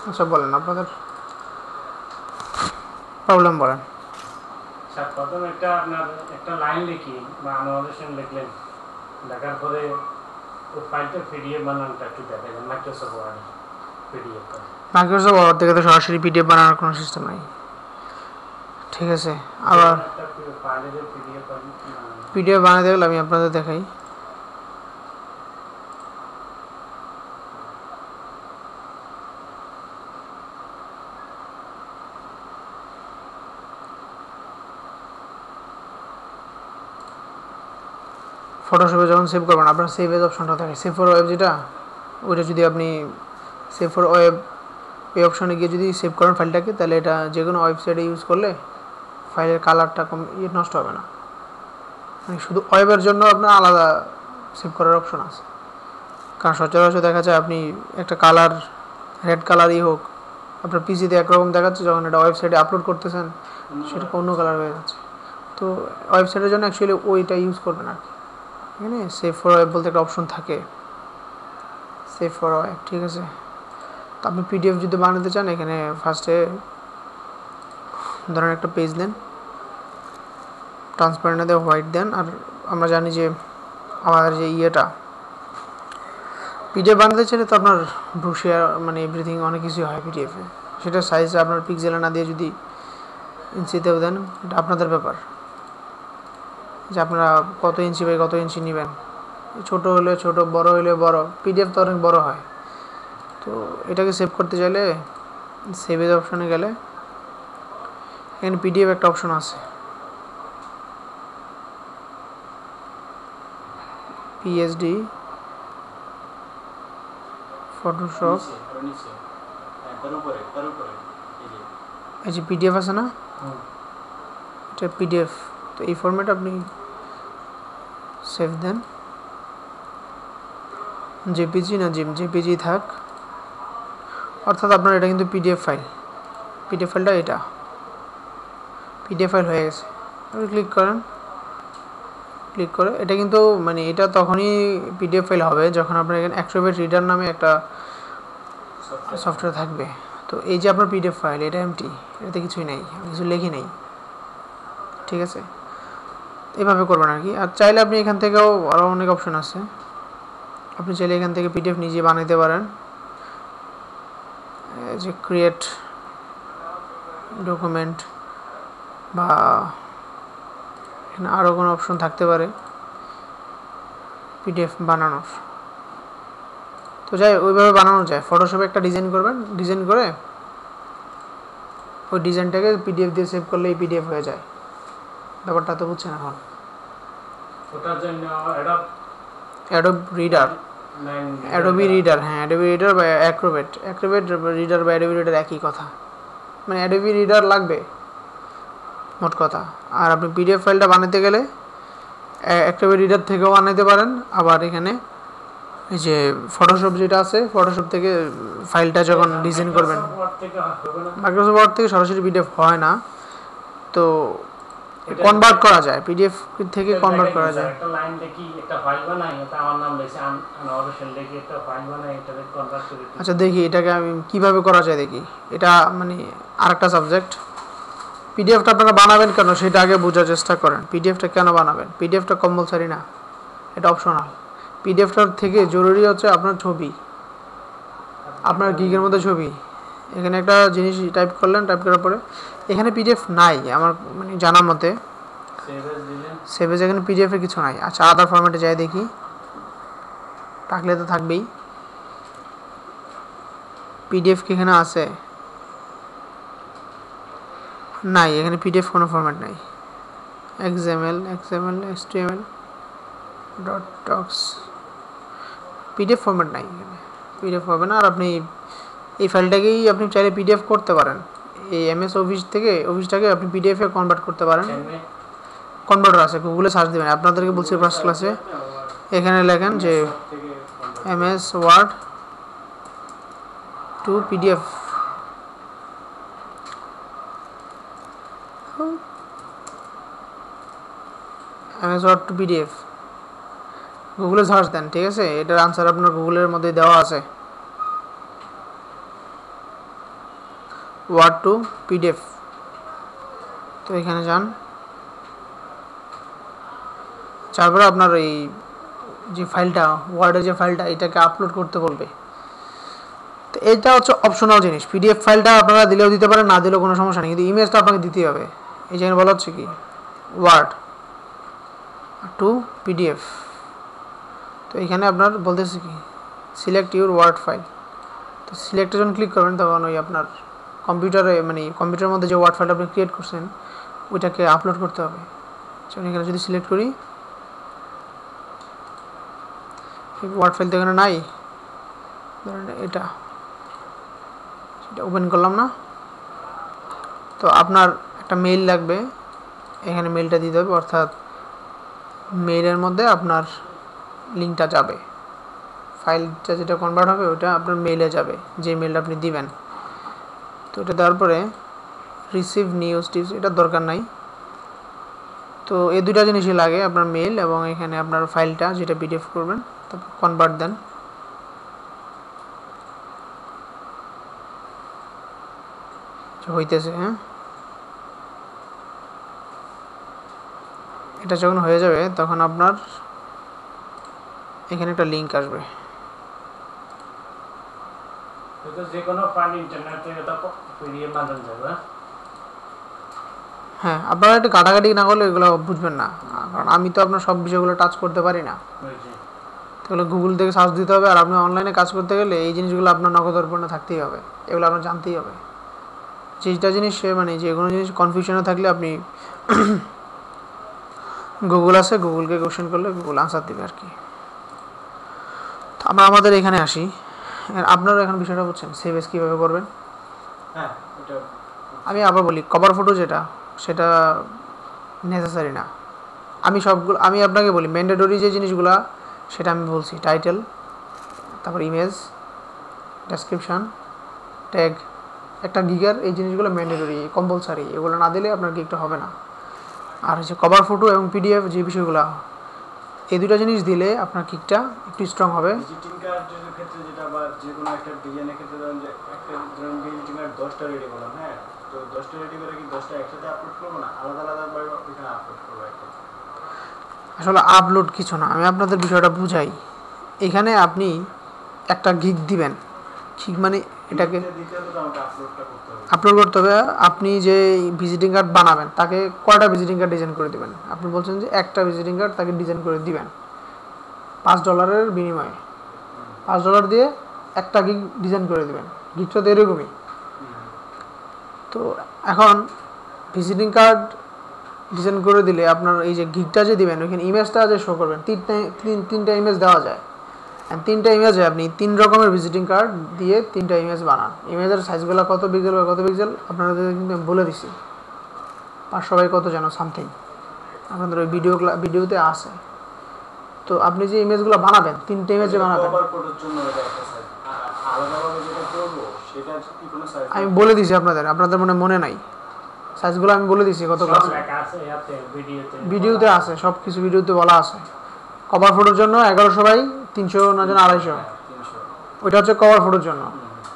আচ্ছা বলেন আপনাদের প্রবলেম বলেন। স্যার প্রথমে একটা লাইন লিখি বা আনোটেশন লিখলেন, লেখার পরে ওই ফাইলটা পিডিএফ বানানোটা একটু দেখাবেন মাইক্রোসফট ওয়ার্ডে পিডিএফ করে। মাইক্রোসফট ওয়ার্ড থেকে তো সরাসরি পিডিএফ বানানোর কোনো সিস্টেম নাই, ঠিক আছে। আবার একটা ফাইলের পিডিএফ পিডিএফ বানাতে গেলে আমি আপনাদের দেখাই। ফটোশপে যখন সেভ করবেন আপনার সেভ এজ অপশনটা থাকে, সেভ ফর ওয়েব যেটা, ওইটা যদি আপনি সেভ ফর ওয়েব এই অপশনে গিয়ে যদি সেভ করেন ফাইলটাকে, তাহলে এটা যে কোনো ওয়েবসাইটে ইউজ করলে ফাইলের কালারটা নষ্ট হবে না। মানে শুধু ওয়েবের জন্য আপনার আলাদা সেভ করার অপশন আছে, কারণ সচরাচর দেখা যায় আপনি একটা কালার রেড কালারই হোক আপনার পিসিতে একরকম দেখাচ্ছে, যখন এটা ওয়েবসাইটে আপলোড করতেছেন সেটা অন্য কালার হয়ে যাচ্ছে। তো ওয়েবসাইটের জন্য অ্যাকচুয়ালি ওইটা ইউজ করবেন আর কি। এখানে সেভ ফর ওয়েব বলতে একটা অপশন থাকে, সেভ ফর ওয়েব, ঠিক আছে। তো আপনি পিডিএফ যদি বানাতে চান, এখানে ফার্স্টে ধরেন একটা পেজ দেন, ট্রান্সপারেন্ট দিয়ে হোয়াইট দেন। আর আমরা জানি যে আমাদের যে ইয়েটা পিডিএফ বানাতে চাইলে তো আপনার ব্রুশিয়ার মানে এভরিথিং অনেক কিছুই হয় পিডিএফে, সেটা সাইজ আপনার পিক্সেলে না দিয়ে যদি ইঞ্চিতেও দেন, এটা আপনাদের ব্যাপার যে আপনারা কত ইঞ্চি বাই কত ইঞ্চি নেবেন। ছোটো হলে ছোটো, বড় হলে বড়, পিডিএফ তো অনেক বড় হয়। তো এটাকে সেভ করতে চাইলে সেভ এজ অপশনে গেলে এখানে পিডিএফ একটা অপশন আছে, পিএসডি ফটোশপ, এই যে পিডিএফ আছে না, এটা পিডিএফ। তো এই ফরম্যাট আপনি সেভ দেন, জেপিজি না জেপিজি থাক, অর্থাৎ আপনার এটা কিন্তু পিডিএফ ফাইল, পিডিএফ ফাইলটা এটা পিডিএফ ফাইল হয়ে গেছে। আপনি ক্লিক করেন, ক্লিক করে এটা কিন্তু মানে এটা তখনই পিডিএফ ফাইল হবে যখন আপনার এখানে অ্যাক্রোবেট রিডার নামে একটা সফটওয়্যার থাকবে। তো এই যে আপনার পিডিএফ ফাইল, এটা এমটি, এটাতে কিছুই নেই, কিছু লেখি নেই, ঠিক আছে। এভাবে করবেন আর কি। আর চাইলে আপনি এখান থেকেও আরও অনেক অপশন আছে, আপনি চাইলে এখান থেকে পিডিএফ নিজে বানাইতে পারেন, যে ক্রিয়েট ডকুমেন্ট বা এখানে আরও কোনো অপশন থাকতে পারে পিডিএফ বানানোর। তো যাই ওইভাবে বানানো যায়। ফটোশপে একটা ডিজাইন করবেন, ডিজাইন করে ওই ডিজাইনটাকে পিডিএফ দিয়ে সেভ করলে এই পিডিএফ হয়ে যায়। ব্যাপারটা তো বুঝছেন এখন। ওটার জন্য অ্যাডোব রিডার, অ্যাডোবি রিডার, হ্যাঁ অ্যাডোবি রিডার বা অ্যাক্রোবেট রিডার বা অ্যাডোবি রিডার একই কথা, মানে অ্যাডোবি রিডার লাগবে মোট কথা। আর আপনি পিডিএফ ফাইলটা বানাতে গেলে অ্যাক্রোবেট রিডার থেকেও বানাতে পারেন, আবার এখানে এই যে ফটোশপ যেটা আছে, ফটোশপ থেকে ফাইলটা যখন ডিজাইন করবেন, মাইক্রোসফট ওয়ার্ড থেকে সরাসরি পিডিএফ হয় না, তো কনভার্ট করা যায়, পিডিএফ থেকে কনভার্ট করা যায়। একটা লাইন দেখি একটা ফাইল বানাই, এটা আমার নাম লিখে আনোটেশন লিখে একটা ফাইল বানাই, এটাকে কনভার্ট করে। আচ্ছা দেখি এটাকে আমি কিভাবে করা যায় দেখি। এটা মানে আরেকটা সাবজেক্ট। পিডিএফটা আপনারা বানাবেন কেন সেটা আগে বোঝার চেষ্টা করেন। পিডিএফটা কেন বানাবেন? পিডিএফটা কম্পালসারি না, এটা অপশনাল। পিডিএফটার থেকে জরুরি হচ্ছে আপনার ছবি, আপনার গিগের মধ্যে ছবি। এখানে একটা জিনিস টাইপ করলেন, টাইপ করার পরে এখানে পিডিএফ নাই আমার মানে জানার মতে, সেভ এজ এখানে পিডিএফের কিছু নাই। আচ্ছা আদার ফরম্যাটে যাই দেখি, থাকলে তো থাকবেই। পিডিএফ কি এখানে আছে? নাই, এখানে পিডিএফ কোনো ফরম্যাট নাই। XML, HTML, dots, PDF format নাই এখানে, পিডিএফ হবে না। আর আপনি এই ফাইলটাকেই আপনি চাইলে পিডিএফ করতে পারেন, এই এমএস অফিস থেকে অফিসটাকে আপনি পিডিএফে কনভার্ট করতে পারেন। কনভার্টার আছে, গুগলে সার্চ দেবেন। আপনাদেরকে বলছি ফার্স্ট ক্লাসে, এখানে লেখেন যে MS Word to PDF, MS Word to PDF, গুগলে সার্চ দেন, ঠিক আছে। এটার আনসার আপনার গুগলের মধ্যে দেওয়া আছে। Word to PDF. তো এখানে যান, তারপরে আপনার এই যে ফাইলটা ওয়ার্ডের যে ফাইলটা এটাকে আপলোড করতে বলবে। তো এটা হচ্ছে অপশনাল জিনিস, পিডিএফ ফাইলটা আপনারা দিলেও দিতে পারেন, না দিলেও কোনো সমস্যা নেই, কিন্তু ইমেজটা আপনাকে দিতেই হবে। এই যেখানে বলা হচ্ছে কি ওয়ার্ড টু পিডিএফ। তো এখানে আপনার বলতেছে কি সিলেক্ট ইউর ওয়ার্ড ফাইল। তো সিলেক্টে যখন ক্লিক করবেন তখন ওই আপনার কম্পিউটারে মানে কম্পিউটারের মধ্যে যে ওয়ার্ড ফাইলটা আপনি ক্রিয়েট করছেন ওইটাকে আপলোড করতে হবে। যেমন এখানে যদি সিলেক্ট করি, ওয়ার্ড ফাইল তো এখানে নাই, ধরেন এটা ওপেন করলাম না। তো আপনার একটা মেইল লাগবে, এখানে মেইলটা দিতে হবে, অর্থাৎ মেইলের মধ্যে আপনার লিঙ্কটা যাবে, ফাইলটা যেটা কনভার্ট হবে ওটা আপনার মেইলে যাবে, যে মেইলটা আপনি দিবেন। তো এটা দেওয়ার পরে রিসিভ নিউজ টিপস এটা দরকার নাই। তো এই দুটা জিনিসই লাগে, আপনার মেইল এবং এখানে আপনার ফাইলটা যেটা পিডিএফ করবেন, তারপর কনভার্ট দেন। হইতেছে, হ্যাঁ এটা যখন হয়ে যাবে তখন আপনার এখানে একটা লিঙ্ক আসবে। হ্যাঁ আপনারা একটু কাটাকাটি না করলে এগুলো বুঝবেন না, কারণ আমি তো আপনার সব বিষয়গুলো টাচ করতে পারি না, এগুলো গুগল থেকে সার্চ দিতে হবে। আর আপনি অনলাইনে কাজ করতে গেলে এই জিনিসগুলো আপনার নগদর্পণে থাকতেই হবে, এগুলো আপনার জানতেই হবে। যেটা জিনিস মানে যে কোনো জিনিস কনফিউশনে থাকলে আপনি গুগল আছে, গুগলকে কোশ্চেন করলে গুগল আনসার দিবে আর কি। আমরা আমাদের এখানে আসি, আপনারা এখন বিষয়টা বুঝছেন সেভ এস কীভাবে করবেন। হ্যাঁ আমি আবার বলি, কভার ফটো যেটা সেটা নেসেসারি না। আমি আপনাকে বলি ম্যান্ডেটরি যে জিনিসগুলো সেটা আমি বলছি, টাইটেল, তারপর ইমেজ, ডেসক্রিপশান, ট্যাগ, একটা গিগার, এই জিনিসগুলো ম্যান্ডেটরি কম্পালসারি, এগুলো না দিলে আপনার গিগটা হবে না। আর হচ্ছে কভার ফটো এবং পিডিএফ যে বিষয়গুলো, এই দুটো জিনিস দিলে আপনার গিগটা একটু স্ট্রং হবে। ভিজিটিং কার্ডের ক্ষেত্রে যেটা বা যে কোনো একটা ডিজাইনের ক্ষেত্রে ধরুন যে একটা ধরুন ভিজিটিং কার্ড 10টা রেডি করলাম, হ্যাঁ তো 10টা রেডি করে কি 10টা একসাথে আপলোড করবো না, আলাদা আলাদা ওইখানে আপলোড করবো একটা? আসলে আপলোড কিছু না, আমি আপনাদের বিষয়টা বুঝাই। এখানে আপনি একটা গিগ দিবেন, ঠিক মানে এটাকে আপলোড করতে হবে। আপনি যে ভিজিটিং কার্ড বানাবেন তাকে কয়টা ভিজিটিং কার্ড ডিজাইন করে দিবেন? আপনি বলছেন যে একটা ভিজিটিং কার্ড তাকে ডিজাইন করে দিবেন $5 বিনিময়ে, $5 দিয়ে একটা গিগ ডিজাইন করে দিবেন। গিগটা তো এরকমই। তো এখন ভিজিটিং কার্ড ডিজাইন করে দিলে আপনার এই যে গিগটা যে দিবেন ওইখানে ইমেজটা যে শো করবেন, তিনটা ইমেজ দেওয়া যায়। তিনটা ইমেজে আপনি 3 রকমের ভিজিটিং কার্ড দিয়ে 3টা ইমেজ বানান। ইমেজের সাইজগুলো কত পিক্সেল বা কত পিক্সেল আপনাদের কিন্তু আমি বলে দিছি, 500 বাই কত যেন সামথিং, আপনাদের ওই ভিডিওতে আছে। তো আপনি যে ইমেজগুলো বানাবেন 3টে ইমেজে বানাবেন, আমি বলে দিছি আপনাদের মনে নাই সাইজগুলো, আমি বলে দিছি কত ক্লাসে, ভিডিওতে আছে, সব কিছু ভিডিওতে বলা আছে। কভার ফটোর জন্য 1100 বাই 300 না যেন 250, ওইটা হচ্ছে কভার ফটোর জন্য।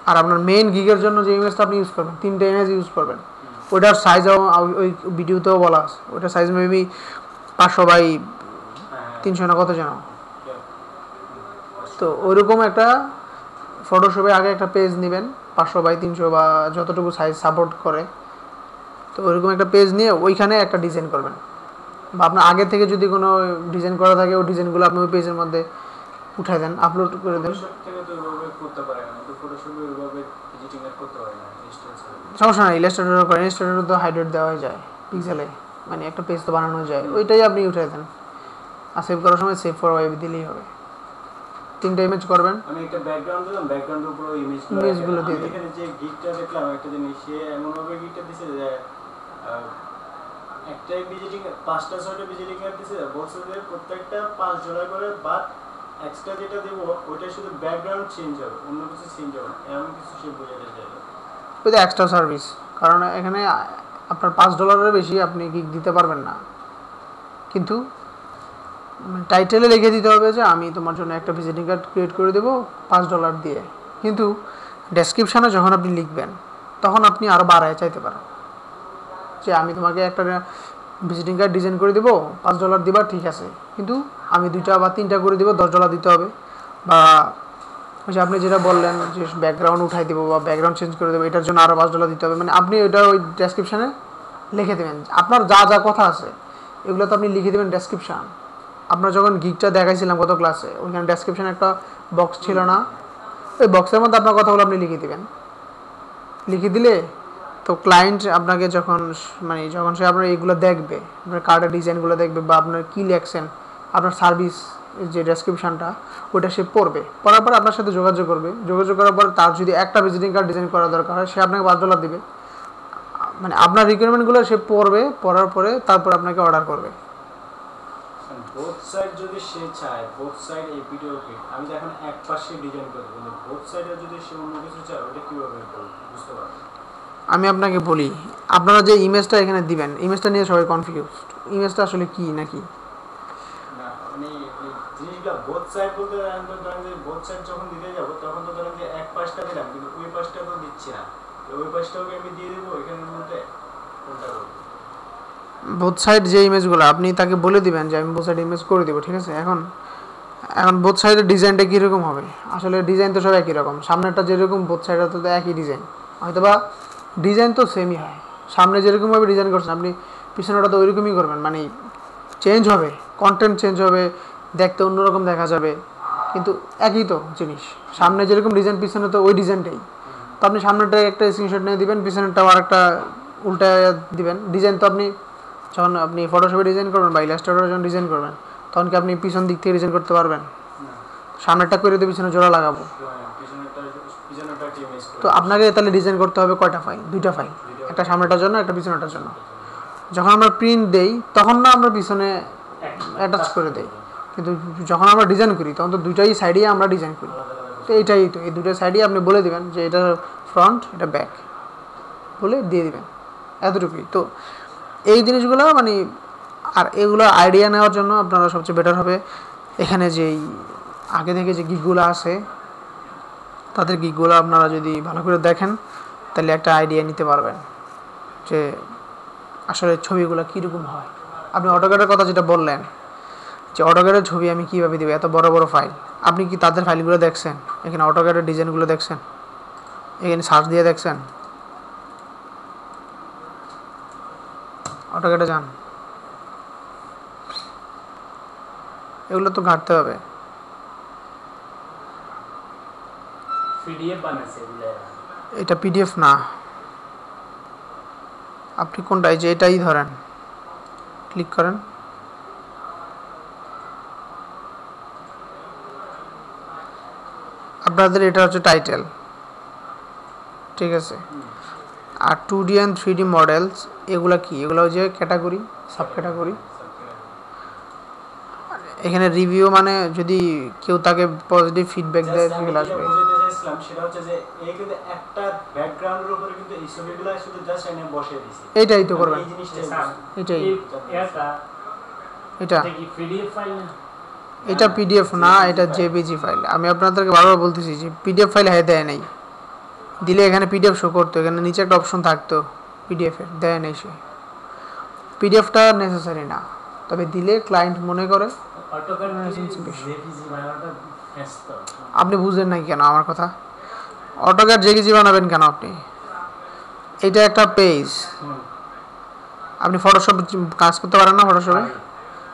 আর আপনার মেইন গিগের জন্য যে ইমেজটা আপনি ইউজ করবেন, 3টে ইমেজ ইউজ করবেন, ওইটার সাইজ ওই ভিডিওতেও বলা আছে, ওইটার সাইজ মেবি 500 বাই 300 না কত যেন। তো ওইরকম একটা ফটোশপে আগে একটা পেজ নেবেন 500 বাই 300 বা যতটুকু সাইজ সাপোর্ট করে, তো ওইরকম একটা পেজ নিয়ে ওইখানে একটা ডিজাইন করবেন। বা আপনার আগে থেকে যদি কোনো ডিজাইন করা থাকে ওই ডিজাইনগুলো আপনি ওই পেজের মধ্যে উঠাই দেন, আপলোড করে দেন। সমস্যা নাই, ইলাস্ট্রেটর করেন, ইলাস্ট্রেটর তো হাইড্রেট দেওয়া যায় পিক্সেলে, মানে একটা পেজ তো বানানো যায়, ওইটাই আপনি উঠাই দেন। আর সেভ করার সময় সেভ ফর ওয়েব দিলেই হবে। 3টা ইমেজ করবেন, আমি একটা ব্যাকগ্রাউন্ড দিলাম, ব্যাকগ্রাউন্ডের উপর ওই ইমেজগুলো দিয়ে দিই। এখানে যে গিগটা দেখলাম একটা জিনিস, সে এমন ভাবে গিগটা দিছে যে একটাই ভিজিটিং 5টা 6টা ভিজিটিং কার্ড দিছে, বলছে যে প্রত্যেকটা $5 করে, বাট এক্সট্রা যেটা দেব ওইটা শুধু ব্যাকগ্রাউন্ড চেঞ্জ হবে, অন্য কিছু চেঞ্জ হবে না, এমন কিছু সে বোঝাতে চাইলো। ওইটা এক্সট্রা সার্ভিস, কারণ এখানে আপনার $5 বেশি আপনি গিগ দিতে পারবেন না। কিন্তু টাইটেলে লিখে দিতে হবে যে আমি তোমার জন্য একটা ভিজিটিং কার্ড ক্রিয়েট করে দেবো $5 দিয়ে। কিন্তু ডেসক্রিপশানে যখন আপনি লিখবেন তখন আপনি আরও বাড়ায় চাইতে পারেন যে আমি তোমাকে একটা ভিজিটিং কার্ড ডিজাইন করে দেবো, $5 দিবা, ঠিক আছে, কিন্তু আমি 2টা বা 3টা করে দেবো, $10 দিতে হবে। বা ওই যে আপনি যেটা বললেন যে ব্যাকগ্রাউন্ড উঠাই দেবো বা ব্যাকগ্রাউন্ড চেঞ্জ করে দেবো, এটার জন্য আরও $5 দিতে হবে, মানে আপনি ওইটা ওই ডেসক্রিপশানে লিখে দেবেন আপনার যা যা কথা আছে, এগুলো তো আপনি লিখে দেবেন ডেসক্রিপশান। আপনার যখন গিগটা দেখাইছিলাম গত ক্লাসে, ওইখানে ডেসক্রিপশানে একটা বক্স ছিল না, ওই বক্সের মধ্যে আপনার কথাগুলো আপনি লিখে দেবেন। লিখে দিলে তো ক্লায়েন্ট আপনাকে যখন মানে যখন সে আপনার এইগুলো দেখবে, আপনার কার্ডের ডিজাইনগুলো দেখবে বা আপনার কী লেখছেন, আপনার সার্ভিস যে ডেসক্রিপশানটা, ওইটা সে পড়বে, পড়ার পর আপনার সাথে যোগাযোগ করবে, যোগাযোগ করার পর তার যদি একটা ভিজিটিং কার্ড ডিজাইন করা দরকার হয়, সে আপনাকে $5 দিবে, মানে আপনার রিকোয়ারমেন্টগুলো সে পড়বে, পড়ার পরে তারপর আপনাকে অর্ডার করবে। বোথ সাইড যদি সে চায়, বোথ সাইড এই ভিডিও আমি যখন এক পাশে ডিজাইন করব, কিন্তু বোথ সাইডে যদি সে অন্য কিছু চায়, ওটা কিভাবে করব বুঝতে পারবেন? আমি আপনাকে বলি, আপনারা যে ইমেজটা এখানে দিবেন, ইমেজটা নিয়ে সবাই কনফিউজড, ইমেজটা আসলে কি নাকি না মানে এই জিনিসগুলো বোথ সাইড বলতে ধরেন যে বোথ সাইড যখন দিতে যাব, তখন তো ধরেন যে এক পাশটা দিলাম, কিন্তু ওই পাশটা তো দিচ্ছি না, ওই পাশটাকে আমি দিয়ে দেবো এখানের মধ্যে, কোনটা করব? বোথ সাইড যে ইমেজগুলো আপনি তাকে বলে দিবেন যে আমি বোথ সাইড ইমেজ করে দেবো, ঠিক আছে। এখন বোথ সাইডের ডিজাইনটা কীরকম হবে, আসলে ডিজাইন তো সব একই রকম, সামনেরটা যেরকম বোথ সাইডটা তো একই ডিজাইন, হয়তো বা ডিজাইন তো সেমই হয়, সামনে যেরকমভাবে ডিজাইন করছেন আপনি পিছনেটা তো ওইরকমই করবেন, মানে চেঞ্জ হবে, কন্টেন্ট চেঞ্জ হবে, দেখতে অন্যরকম দেখা যাবে, কিন্তু একই তো জিনিস, সামনে যেরকম ডিজাইন পিছনে তো ওই ডিজাইনটাই। তো আপনি সামনেটা একটা স্ক্রিনশট নিয়ে দিবেন, পিছনেরটাও আর একটা উল্টা দিবেন। ডিজাইন তো আপনি যখন আপনি ফটোশপে ডিজাইন করবেন বা ইলাস্ট্রেটরে যখন ডিজাইন করবেন, তখন কি আপনি পিছন দিক থেকে ডিজাইন করতে পারবেন? সামনেরটা করে দিয়ে পিছনে জোড়া লাগাবো, তো আপনাকে তাহলে ডিজাইন করতে হবে কয়টা ফাইল? 2টা ফাইল, একটা সামনেটার জন্য, একটা পিছনেটার জন্য। যখন আমরা প্রিন্ট দেই তখন না আমরা পিছনে অ্যাটাচ করে দেই, কিন্তু যখন আমরা ডিজাইন করি তখন তো 2টাই সাইডেই আমরা ডিজাইন করি। তো এইটাই তো, এই 2টা সাইডেই আপনি বলে দেবেন যে এটা ফ্রন্ট, এটা ব্যাক, বলে দিয়ে দিবেন, এতটুকুই তো। এই জিনিসগুলো মানে, আর এগুলো আইডিয়া নেওয়ার জন্য আপনারা সবচেয়ে বেটার হবে এখানে যেই আগে থেকে যে গিকগুলো আছে, তাদের গিকগুলো আপনারা যদি ভালো করে দেখেন, তাহলে একটা আইডিয়া নিতে পারবেন যে আসলে ছবিগুলো কীরকম হয়। আপনি অটোক্যাডের কথা যেটা বললেন যে অটোক্যাডের ছবি আমি কীভাবে দেবো, এত বড় বড় ফাইল, আপনি কি তাদের ফাইলগুলো দেখছেন? এখানে অটোক্যাডের ডিজাইনগুলো দেখছেন? এখানে সার্চ দিয়ে দেখছেন? অটোক্যাডে যান, এগুলো তো ঘাটতে হবে। পিডিএফ বানাইছে এগুলা, এটা পিডিএফ না, আপনি কোনটাই যে এটাই ধরেন, ক্লিক করেন, আপনাদের এটা হচ্ছে টাইটেল, ঠিক আছে। আর 2D and 3D মডেলস এগুলা কি? এগুলো যে ক্যাটাগরি, সাব ক্যাটাগরি। এখানে রিভিউ মানে যদি কেউ তাকে পজিটিভ ফিডব্যাক দেয় সেগুলো আসবে। সেটা হচ্ছে যে এই কিন্তু একটা ব্যাকগ্রাউন্ডের উপরে কিন্তু এই ছবিগুলো শুধু জাস্ট এনে বসিয়ে দিয়েছি, এইটাই তো করবেন, এই জিনিসটা এটাই, এটা এটা কি পিডিএফ ফাইল না? এটা পিডিএফ না, এটা জেপিজি ফাইল। আমি আপনাদেরকে বারবার বলতেছি যে পিডিএফ ফাইল দেয় নাই, দিলে এখানে পিডিএফ শো করতো, এখানে নিচে একটা অপশন থাকতো পিডিএফ এর, দেয় নাই সে। পিডিএফটা নেসেসারি না, তবে দিলে ক্লায়েন্ট মনে করে। আপনি বুঝলেন নাই কেন আমার কথা? অটোক্যাড জেপিজি বানাবেন কেন আপনি? এটা একটা পেজ, আপনি ফটোশপ কাজ করতে পারেন না ফটোশপে?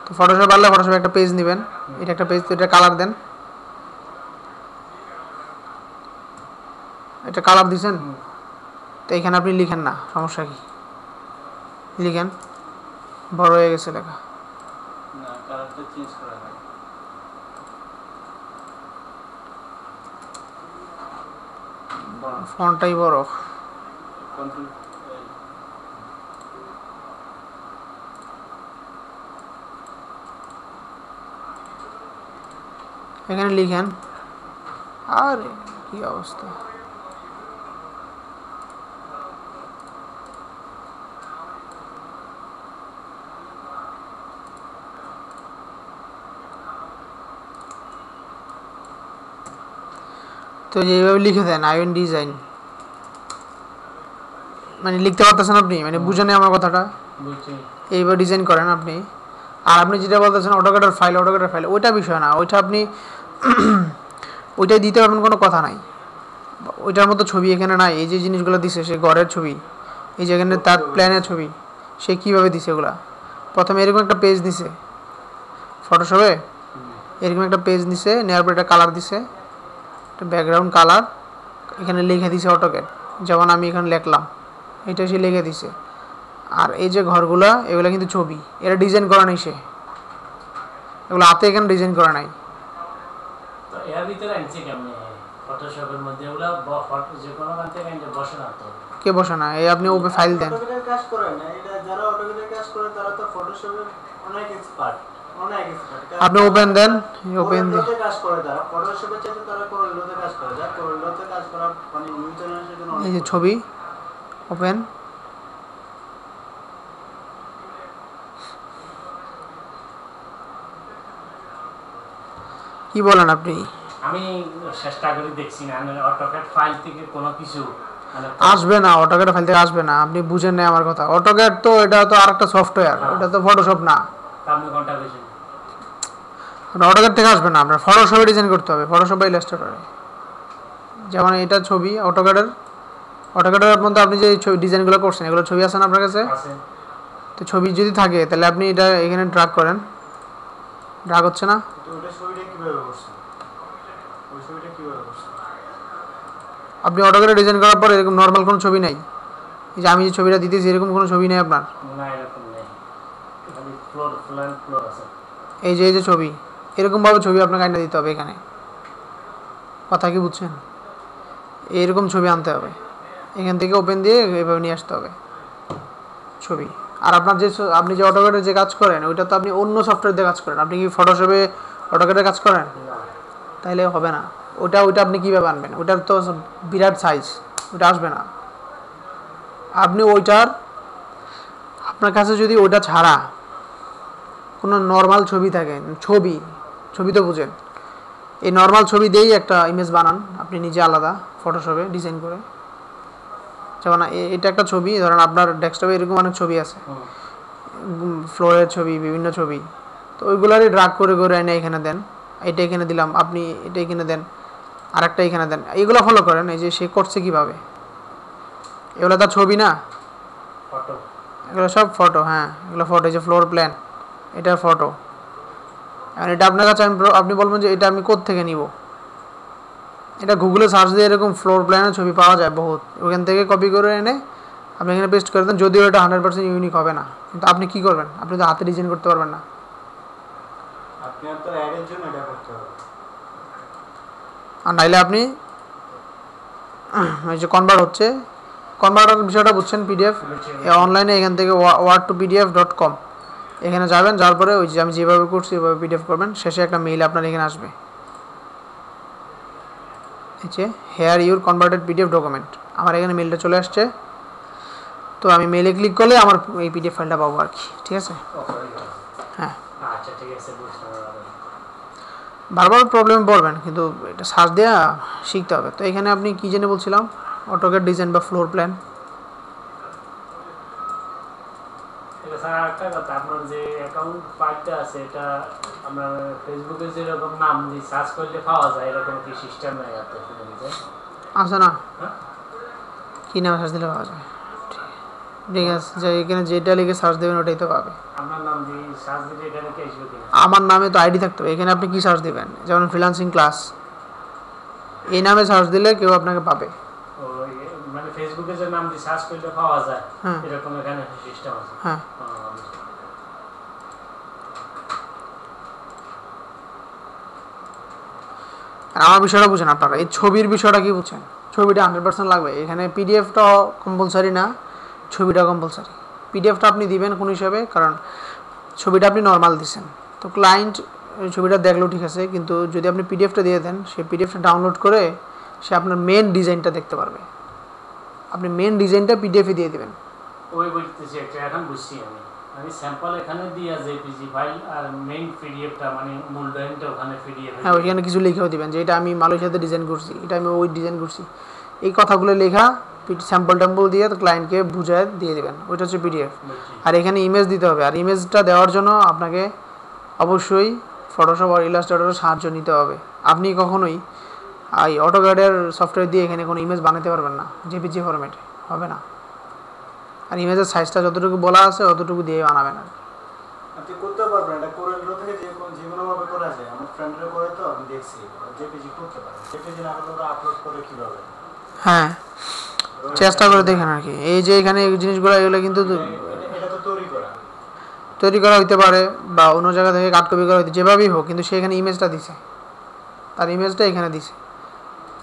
তো ফটোশপ পারলে ফটোশপে একটা পেজ নেবেন, এটা একটা পেজ, তো এটা কালার দেন, এটা কালার দিয়েছেন, তো এখানে আপনি লিখেন না, সমস্যা কি? লিখেন, বড় হয়ে গেছে লেখা, না কালারটা চেঞ্জ করা হয়, ফন্টটাই বড়, কন্ট্রোল এখানে লিখেন। আর কি অবস্থা, তো এইভাবে লিখে দেন আইএন ডিজাইন, মানে লিখতে পারতেছেন আপনি, মানে বুঝেন আমার কথাটা, বুঝছি। এইবার ডিজাইন করেন আপনি। আর আপনি যেটা বলতেছেন অটোক্যাডের ফাইল, ওইটা বিষয় না, ওইটা আপনি ওইটাই দিতে পারবেন, কোনো কথা নাই। ওইটার মতো ছবি এখানে নাই, এই যে জিনিসগুলো দিছে সে ঘরের ছবি, এই যে এখানে তার প্ল্যানের ছবি, সে কীভাবে দিছে এগুলা। প্রথমে এরকম একটা পেজ দিছে ফটোশপে, এরকম একটা পেজ নিছে, নেওয়ার পর একটা কালার দিছে, একটা ব্যাকগ্রাউন্ড কালার, এখানে লিখে দিছে অটোক্যাড, যেমন আমি এখানে লিখলাম এটা সে লিখে দিছে। আর এই যে ঘরগুলা এগুলো কিন্তু ছবি, এটা ডিজাইন করা নাই সে, এগুলো হাতে এখানে ডিজাইন করা নাই। তো এর ভিতরে আনছে কেমনে ফটোশপের মধ্যে ওগুলা ফটো যে কোনো কান থেকে আনতে বসে না তো। কে বসে না, এই আপনি ওপে ফাইল দেন। অটোক্যাডের কাজ করে না, এটা যারা অটোক্যাডের কাজ করে তারা তো ফটোশপের অনেক এক্সপার্ট। আপনি ওপেন দেন, ওপেন দিয়ে কাজ করে তারা ফটোশপের চাইতে তারা কোরলতে কাজ করে, যা কোরলতে কাজ করা মানে নিউ জেনারেশনের জন্য এই যে ছবি ওপেন, কি বলেন আপনি? আমি চেষ্টা করে দেখছি না অটোক্যাড ফাইল থেকে কোনো কিছু মানে আসবে না, অটোক্যাড ফাইল থেকে আসবে না, আপনি বুঝেন না আমার কথা। অটোক্যাড তো এটা তো আরেকটা সফটওয়্যার, এটা তো ফটোশপ না। আপনি কোনটা বেশি আপনার অটোক্যাড থেকে আসবে না, আপনার ফটোশপে ডিজাইন করতে হবে, ফটোশপ বা ইলাস্ট্রেটরে। যেমন এটা ছবি অটোক্যাডের মধ্যে আপনি যে ছবি ডিজাইনগুলো করছেন এগুলো ছবি আছে না আপনার কাছে? আছে। তো ছবি যদি থাকে তাহলে আপনি এটা এখানে ড্রাগ করেন, ড্রাগ হচ্ছে না? তো ওটা ছবিটা কিভাবে করছেন? ওই ছবিটা কিভাবে করছেন? আপনি অটোক্যাডে ডিজাইন করার পর এরকম নর্মাল কোনো ছবি নাই, এই যে আমি যে ছবিটা দিতেছি এরকম কোনো ছবি নেই আপনার। না এরকম নেই, খালি ফ্লোর আছে। এই যে ছবি, এরকমভাবে ছবি আপনাকে আইনা দিতে হবে এখানে, কথা কি বুঝছেন? এরকম ছবি আনতে হবে, এখান থেকে ওপেন দিয়ে এভাবে নিয়ে আসতে হবে ছবি। আর আপনার যে আপনি যে অটোক্যাডে যে কাজ করেন ওইটা তো আপনি অন্য সফটওয়্যার দিয়ে কাজ করেন, আপনি কি ফটোশপে অটোক্যাডে কাজ করেন? না তাইলে হবে না। ওইটা আপনি কীভাবে আনবেন? ওইটার তো বিরাট সাইজ, ওইটা আসবে না। আপনি ওইটার আপনার কাছে যদি ওইটা ছাড়া কোনো নর্মাল ছবি থাকে, ছবি তো বুঝেন, এই নর্মাল ছবি দিয়েই একটা ইমেজ বানান আপনি নিজে আলাদা ফটোশপে ডিজাইন করে। যেমন এটা একটা ছবি, ধরেন আপনার ডেস্কটপে এরকম অনেক ছবি আছে, ফ্লোরের ছবি, বিভিন্ন ছবি, তো ওইগুলারই ড্রাগ করে এনে এখানে দেন, এটা এখানে দিলাম, আপনি এটা এখানে দেন, আরেকটা এখানে দেন, এইগুলো ফলো করেন। এই যে সে করছে কীভাবে, এগুলো তার ছবি না, ফটো, এগুলো সব ফটো। হ্যাঁ এগুলো ফটো, এই যে ফ্লোর প্ল্যান এটার ফটো। আর এটা আপনার কাছে আপনি বলবেন যে এটা আমি কোত্থেকে নিব, এটা গুগলে সার্চ দিয়ে এরকম ফ্লোর প্ল্যানের ছবি পাওয়া যায় বহুত, ওখান থেকে কপি করে এনে আপনি এখানে পেস্ট করে দেন। যদিও এটা 100% ইউনিক হবে না, কিন্তু আপনি কি করবেন, আপনি তো হাতে ডিজাইন করতে পারবেন না। আপনার তো অ্যাডের জন্য এটা করতে হবে। আর নাইলে আপনি এই যে কনভার্টার বিষয়টা বুঝছেন, পিডিএফ অনলাইনে এখান থেকে word2pdf.com এখানে যাবেন, যাওয়ার পরে ওই যে আমি যেভাবে করছি ওইভাবে পিডিএফ করবেন, শেষে একটা মেইল আপনার এখানে আসবে, এই যে here your converted PDF document, আমার এখানে মেইলটা চলে আসছে। তো আমি মেইলে ক্লিক করলে আমার এই পিডিএফ ফাইলটা পাবো আর কি, ঠিক আছে? হ্যাঁ, আচ্ছা ঠিক আছে, বুঝতে পারলাম। বারবার প্রবলেমে পড়বেন, কিন্তু এটা সার্চ দেওয়া শিখতে হবে। তো এখানে আপনি কী জেনে বলছিলাম, অটোক্যাড ডিজাইন বা ফ্লোর প্ল্যান। স্যার একটা কথা, আপনার যে অ্যাকাউন্ট ফাইলটা আছে এটা আমরা ফেসবুকে যেরকম নাম দিয়ে সার্চ করলে পাওয়া যায় এরকম কি সিস্টেম নাই আছে? আছে না? হ্যাঁ, কী নামে সার্চ দিলে পাওয়া যায়? ঠিক আছে, যে এখানে যেটা লিখে সার্চ দেবেন ওটাই তো পাবে। আপনার নাম দিয়ে সার্চ দিলে এখানে কি আসবে কিনা? আমার নামে তো আইডি থাকতে হবে, এখানে আপনি কি সার্চ দেবেন, যেমন ফ্রিল্যান্সিং ক্লাস এই নামে সার্চ দিলে কেউ আপনাকে পাবে। ওই মানে ফেসবুকে যে নাম দিয়ে সার্চ করলে পাওয়া যায় হ্যাঁ এরকম এখানে সিস্টেম আছে? হ্যাঁ। আর আমার বিষয়টা বুঝেন আপনারা, এই ছবির বিষয়টা কি বুঝছেন? ছবিটা 100% লাগবে এখানে, পিডিএফটা কম্পালসারি না, ছবিটা কম্পালসারি। পিডিএফটা আপনি দিবেন কোন হিসাবে, কারণ ছবিটা আপনি নর্মাল দিচ্ছেন, তো ক্লায়েন্ট ছবিটা দেখলেও ঠিক আছে, কিন্তু যদি আপনি পিডিএফটা দিয়ে দেন, সেই পিডিএফটা ডাউনলোড করে সে আপনার মেন ডিজাইনটা দেখতে পারবে। আপনি মেন ডিজাইনটা পিডিএফে দিয়ে দেবেন। ওই বলতেছি একটা, এখন বুঝছি আমি স্যাম্পল এখানে দিয়া জেপিজি ফাইল আর মেইন পিডিএফটা মানে মূল ডকুমেন্টটা ওখানে পিডিএফ। হ্যাঁ, ওইখানে কিছু লিখেও দিবেন যে এটা আমি মালয়েশিয়াতে ডিজাইন করছি, এটা আমি ওই ডিজাইন করছি, এই কথাগুলো লেখা স্যাম্পল ট্যাম্পল দিয়ে তো ক্লায়েন্টকে বুঝায় দিয়ে দেবেন, ওইটা হচ্ছে পিডিএফ। আর এখানে ইমেজ দিতে হবে, আর ইমেজটা দেওয়ার জন্য আপনাকে অবশ্যই ফটোশপ আর ইলাস্ট্রেটরের সাহায্য নিতে হবে। আপনি কখনোই এই অটোক্যাডের সফটওয়্যার দিয়ে এখানে কোনো ইমেজ বানাতে পারবেন না, জেপিজি ফরম্যাটে হবে না। আর ইমেজের সাইজটা যতটুকু বলা আছে অতটুকু দিয়ে বানাবেন আর আপনি করতে পারবেন, এটা করে নিলো থেকে যে কোনো ভাবে করা যায়। আমার ফ্রেন্ডরা করে তো আমি দেখছি জেপিজি করতে পারে। জেপিজি না করলে ওরা আপলোড করে কিভাবে? হ্যাঁ, চেষ্টা করে দেখেন আর কি। এই যে এখানে এই জিনিসগুলো এগুলো কিন্তু এটা তো তৈরি করা হইতে পারে বা অন্য জায়গা থেকে কাট কপি করা হইতে, যেভাবেই হোক, কিন্তু সে এখানে ইমেজটা দিছে, তার ইমেজটা এখানে দিছে।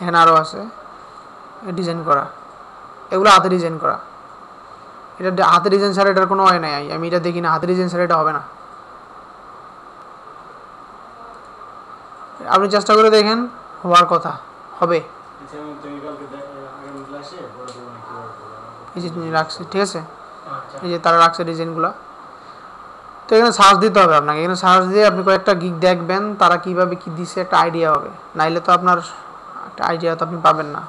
এখানে আরও আছে ডিজাইন করা, এগুলো হাতে ডিজাইন করা। এটা হাতে ডিজাইন ছাড়া এটার কোনো হয় নাই, আমি এটা দেখি না, হাতে ডিজাইন ছাড়া এটা হবে না। আপনি চেষ্টা করে দেখেন, হওয়ার কথা হবে। এই যে তুমি রাখছে, ঠিক আছে, এই যে তারা রাখছে ডিজাইনগুলো। তো এখানে সার্চ দিতে হবে আপনাকে, এখানে সার্চ দিয়ে আপনি কয়েকটা গিগ দেখবেন তারা কীভাবে কী দিছে, একটা আইডিয়া হবে। নাইলে তো আপনার একটা আইডিয়া তো আপনি পাবেন না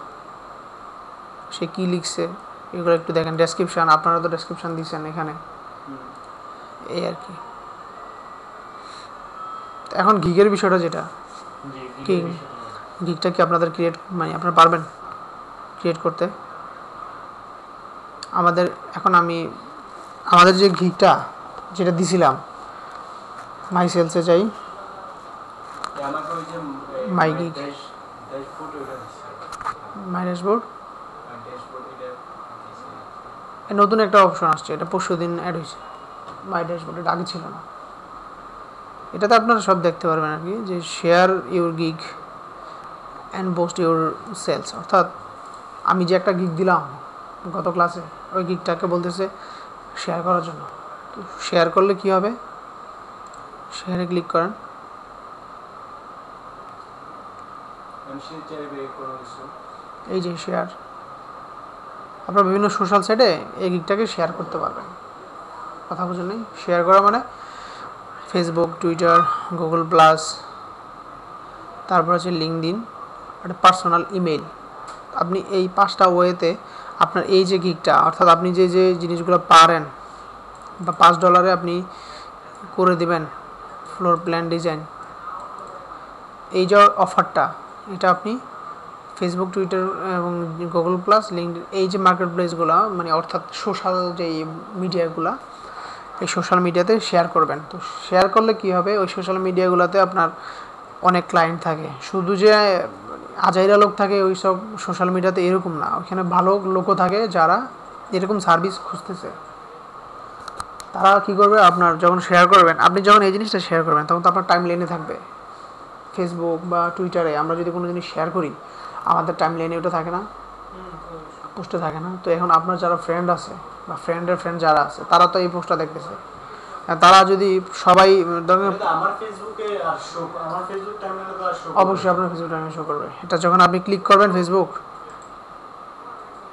সে কী লিখছে। এগুলো একটু দেখেন, ডেসক্রিপশান, আপনারা তো ডেসক্রিপশান দিচ্ছেন এখানে, এই আর কি। এখন গিগের বিষয়টা যেটা, কি গিগটা কি আপনাদের ক্রিয়েট, মানে আপনারা পারবেন ক্রিয়েট করতে? আমাদের এখন আমাদের যে গিগটা যেটা দিছিলাম, মাই সেলসে যাই, মাই গিগ, মাই ড্যাশবোর্ড, নতুন একটা অপশন আসছে, এটা পরশুদিন অ্যাড হয়েছে, মাই ড্যাশবোর্ড, এটা আগে ছিল না। এটাতে আপনারা সব দেখতে পারবেন আর কি, যে share your gig and boost your sales. অর্থাৎ আমি যে একটা গিগ দিলাম গত ক্লাসে, ওই গিগটাকে বলতেছে শেয়ার করার জন্য। তো শেয়ার করলে কি হবে, শেয়ারে ক্লিক করেন, এই যে শেয়ার, আপনার বিভিন্ন সোশ্যাল সাইটে এই গিগটাকে শেয়ার করতে পারবেন। কথা বুঝুন নেই, শেয়ার করা মানে ফেসবুক, টুইটার, গুগল প্লাস, তারপর হচ্ছে লিঙ্কডইন, একটা পার্সোনাল ইমেইল। আপনি এই 5টা ওয়েতে আপনার এই যে গিগটা, অর্থাৎ আপনি যে যে জিনিসগুলো পারেন, বা $5 আপনি করে দিবেন ফ্লোর প্ল্যান ডিজাইন, এই যে অফারটা, এটা আপনি ফেসবুক, টুইটার এবং গুগল প্লাস, লিঙ্কডইন, এই যে মার্কেট প্লেসগুলো, মানে অর্থাৎ সোশ্যাল যে মিডিয়াগুলো, এই সোশ্যাল মিডিয়াতে শেয়ার করবেন। তো শেয়ার করলে কি হবে, ওই সোশ্যাল মিডিয়াগুলোতে আপনার অনেক ক্লায়েন্ট থাকে, শুধু যে আজাইরা লোক থাকে ওই সব সোশ্যাল মিডিয়াতে এরকম না, ওইখানে ভালো লোকও থাকে যারা এরকম সার্ভিস খুঁজতেছে। তারা কি করবে, আপনার যখন শেয়ার করবেন, আপনি যখন এই জিনিসটা শেয়ার করবেন, তখন তো আপনার টাইম লাইনে থাকবে। ফেসবুক বা টুইটারে আমরা যদি কোনো জিনিস শেয়ার করি, আমাদের টাইম লাইনে ওটা থাকে না, পোস্টে থাকে না। তো এখন আপনার যারা ফ্রেন্ড আছে বা ফ্রেন্ডের ফ্রেন্ড যারা আছে, তারা তো এই পোস্টটা দেখতেছে। তারা যদি সবাই অবশ্যই আপনার ফেসবুক টাইমে শো করবে। এটা যখন আপনি ক্লিক করবেন ফেসবুক,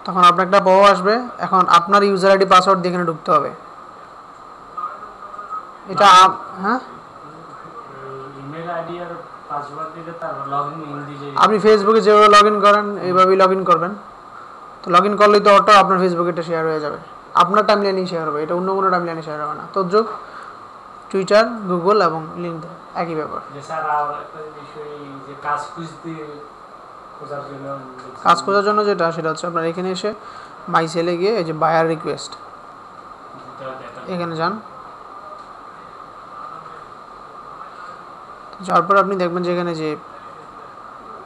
তখন আপনার একটা পাওয়া আসবে। এখন আপনার ইউজার আইডি পাসওয়ার্ড দিয়ে এখানে ঢুকতে হবে। এটা হ্যাঁ, আপনি ফেসবুকে যেভাবে লগ ইন করেন এইভাবেই লগ ইন করবেন। তো লগ ইন করলেই তো অটো আপনার ফেসবুকে এটা শেয়ার হয়ে যাবে, আপনার টাইম লাইনেই শেয়ার হবে, এটা অন্য কোনো টাইম লাইনে শেয়ার হবে না। তো যোগ টুইটার, গুগল এবং লিঙ্কডইন একই ব্যাপার। কাজ খোঁজার জন্য যেটা, সেটা হচ্ছে আপনার এখানে এসে মাই সেলে গিয়ে এই যে বায়ার রিকোয়েস্ট, এখানে যান। যাওয়ার পর আপনি দেখবেন যে এখানে যে